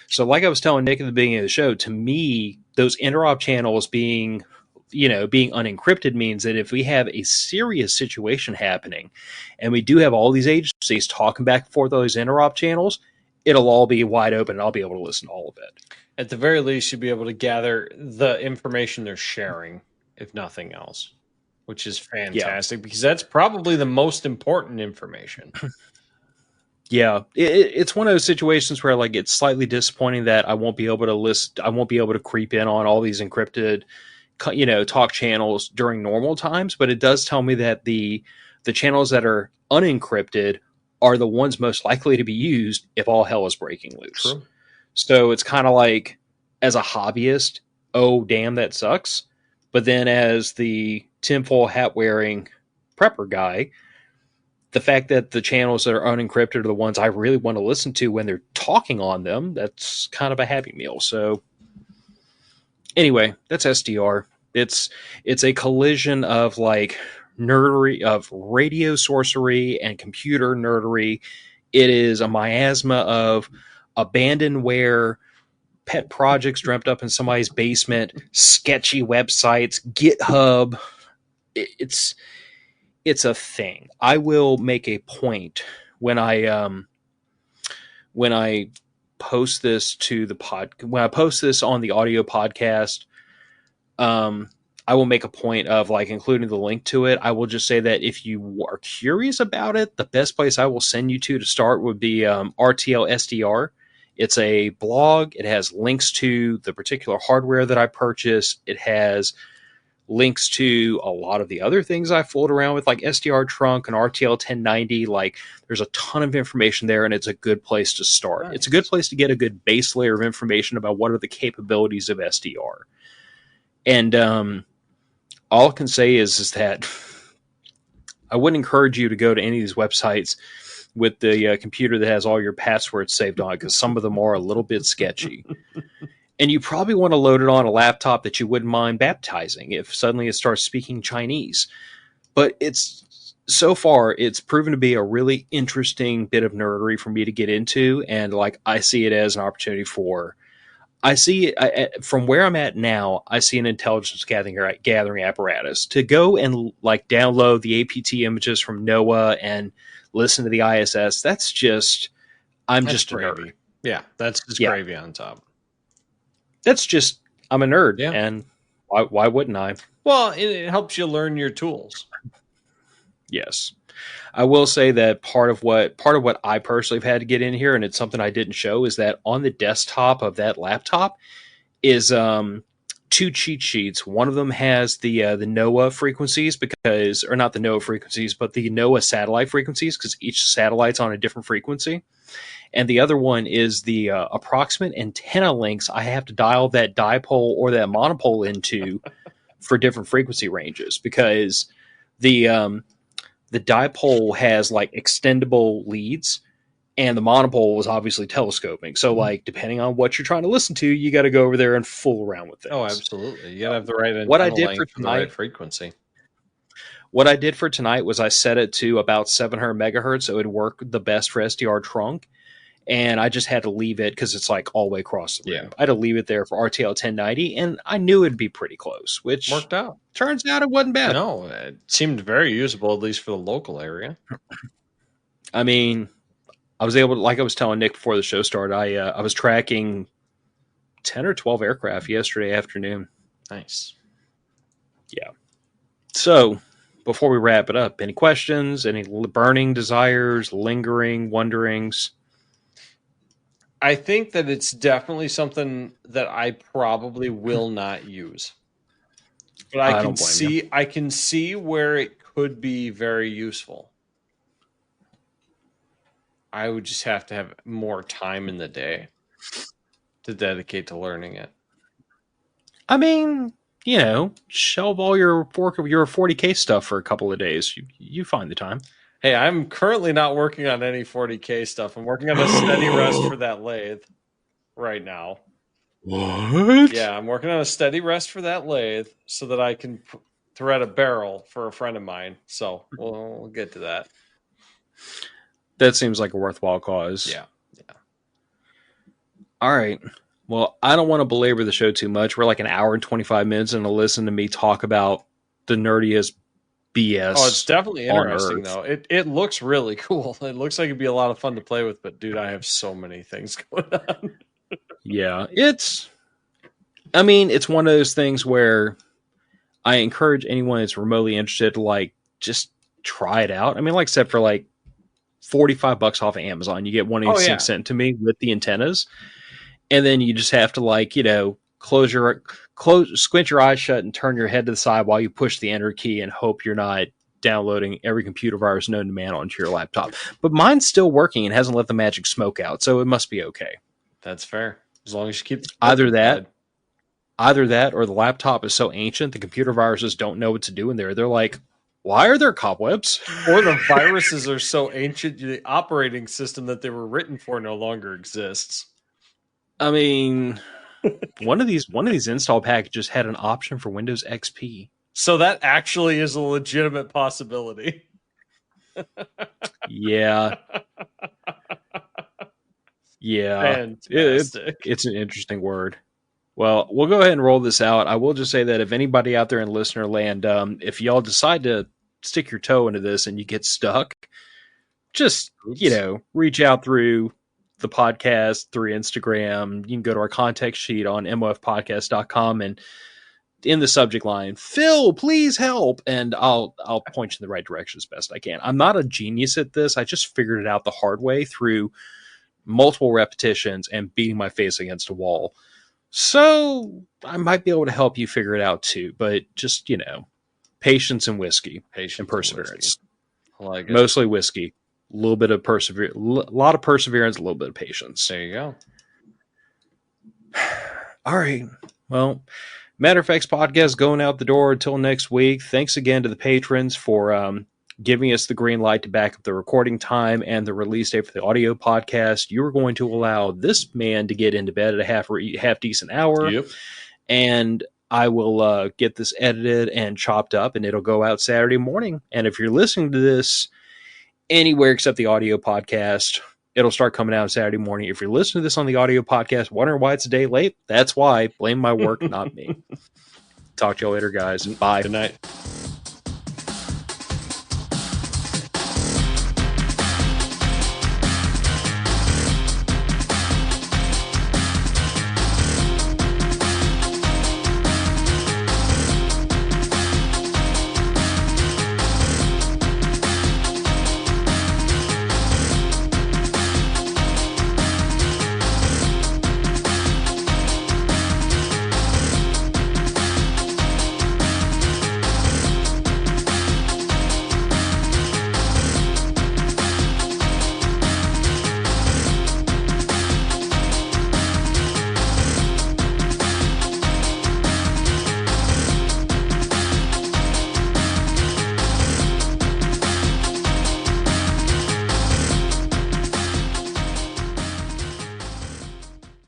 So like I was telling Nick at the beginning of the show, to me, those interop channels being unencrypted means that if we have a serious situation happening and we do have all these agencies talking back and forth on those interop channels, it'll all be wide open and I'll be able to listen to all of it. At the very least, you'll be able to gather the information they're sharing, if nothing else, which is fantastic because that's probably the most important information. Yeah, it's one of those situations where like it's slightly disappointing that I won't be able to creep in on all these encrypted, talk channels during normal times. But it does tell me that the channels that are unencrypted are the ones most likely to be used if all hell is breaking loose. True. So it's kind of like, as a hobbyist, oh damn, that sucks. But then as the tinfoil hat wearing prepper guy, the fact that the channels that are unencrypted are the ones I really want to listen to when they're talking on them, that's kind of a happy meal. So anyway, that's SDR. It's a collision of like nerdery, of radio sorcery and computer nerdery. It is a miasma of abandonware, pet projects dreamt up in somebody's basement, sketchy websites, GitHub. It's a thing. I will make a point when I post this to the when I post this on the audio podcast, I will make a point of like including the link to it. I will just say that if you are curious about it, the best place I will send you to start would be RTL SDR. It's a blog. It has links to the particular hardware that I purchased. It has links to a lot of the other things I fooled around with, like SDR Trunk and RTL 1090. Like, there's a ton of information there, and it's a good place to start. Nice. It's a good place to get a good base layer of information about what are the capabilities of SDR. And all I can say is that I wouldn't encourage you to go to any of these websites with the computer that has all your passwords saved on it, because some of them are a little bit sketchy. And you probably want to load it on a laptop that you wouldn't mind baptizing if suddenly it starts speaking Chinese. But so far, it's proven to be a really interesting bit of nerdery for me to get into. And like, I see it as an opportunity from where I'm at now, I see an intelligence gathering apparatus to go and like download the APT images from NOAA and listen to the ISS. That's just a nerd. Yeah, that's just gravy on top. I'm a nerd, and why wouldn't I? Well, it helps you learn your tools. Yes. I will say that part of what I personally have had to get in here, and it's something I didn't show, is that on the desktop of that laptop is two cheat sheets. One of them has the NOAA frequencies, or not the NOAA frequencies, but the NOAA satellite frequencies, because each satellite's on a different frequency. And the other one is the approximate antenna lengths I have to dial that dipole or that monopole into for different frequency ranges, because the dipole has like extendable leads, and the monopole was obviously telescoping. So like, depending on what you're trying to listen to, you got to go over there and fool around with things. Oh, absolutely. You got to have the right antenna length and the right frequency. What I did for tonight was I set it to about 700 megahertz, so it would work the best for SDR Trunk. And I just had to leave it because it's like all the way across the room. I had to leave it there for RTL 1090, and I knew it'd be pretty close, which worked out. Turns out it wasn't bad. No, it seemed very usable, at least for the local area. I mean, I was able to, like I was telling Nick before the show started, I was tracking 10 or 12 aircraft yesterday afternoon. Nice. Yeah. So, before we wrap it up, any questions, any burning desires, lingering wonderings? I think that it's definitely something that I probably will not use. But I don't blame you. I can see where it could be very useful. I would just have to have more time in the day to dedicate to learning it. I mean, shelve all your 40K stuff for a couple of days. You find the time. Hey, I'm currently not working on any 40K stuff. I'm working on a steady rest for that lathe right now. What? Yeah, I'm working on a steady rest for that lathe so that I can thread a barrel for a friend of mine. So we'll get to that. That seems like a worthwhile cause. Yeah. All right. Well, I don't want to belabor the show too much. We're like an hour and 25 minutes and to listen to me talk about the nerdiest BS. Oh, it's definitely interesting, though. It looks really cool. It looks like it'd be a lot of fun to play with, but dude, I have so many things going on. Yeah, it's one of those things where I encourage anyone that's remotely interested to just try it out. I mean, except for $45 off of Amazon, you get one of these things sent to me with the antennas. And then you just have to squint your eyes shut and turn your head to the side while you push the enter key and hope you're not downloading every computer virus known to man onto your laptop. But mine's still working and hasn't let the magic smoke out, so it must be okay. That's fair. As long as you keep either that or the laptop is so ancient the computer viruses don't know what to do in there. They're like, why are there cobwebs? Or the viruses are so ancient the operating system that they were written for no longer exists. I mean, one of these install packages had an option for Windows XP. So that actually is a legitimate possibility. Yeah. Yeah. It's an interesting word. Well, we'll go ahead and roll this out. I will just say that if anybody out there in listener land, if y'all decide to stick your toe into this and you get stuck, just, reach out through the podcast, through Instagram. You can go to our contact sheet on mofpodcast.com and in the subject line, Phil, please help. And I'll point you in the right direction as best I can. I'm not a genius at this. I just figured it out the hard way through multiple repetitions and beating my face against a wall. So I might be able to help you figure it out too, but just, patience and whiskey, and perseverance. I like it. Mostly whiskey, a little bit of perseverance, a lot of perseverance, a little bit of patience. There you go. All right. Well, Matter of Fact's podcast going out the door until next week. Thanks again to the patrons for giving us the green light to back up the recording time and the release date for the audio podcast. You are going to allow this man to get into bed at a half decent hour. Yep. And I will get this edited and chopped up, and it'll go out Saturday morning. And if you're listening to this anywhere except the audio podcast, it'll start coming out Saturday morning. If you're listening to this on the audio podcast, wondering why it's a day late, that's why. Blame my work, not me. Talk to y'all later, guys. Bye. Good night.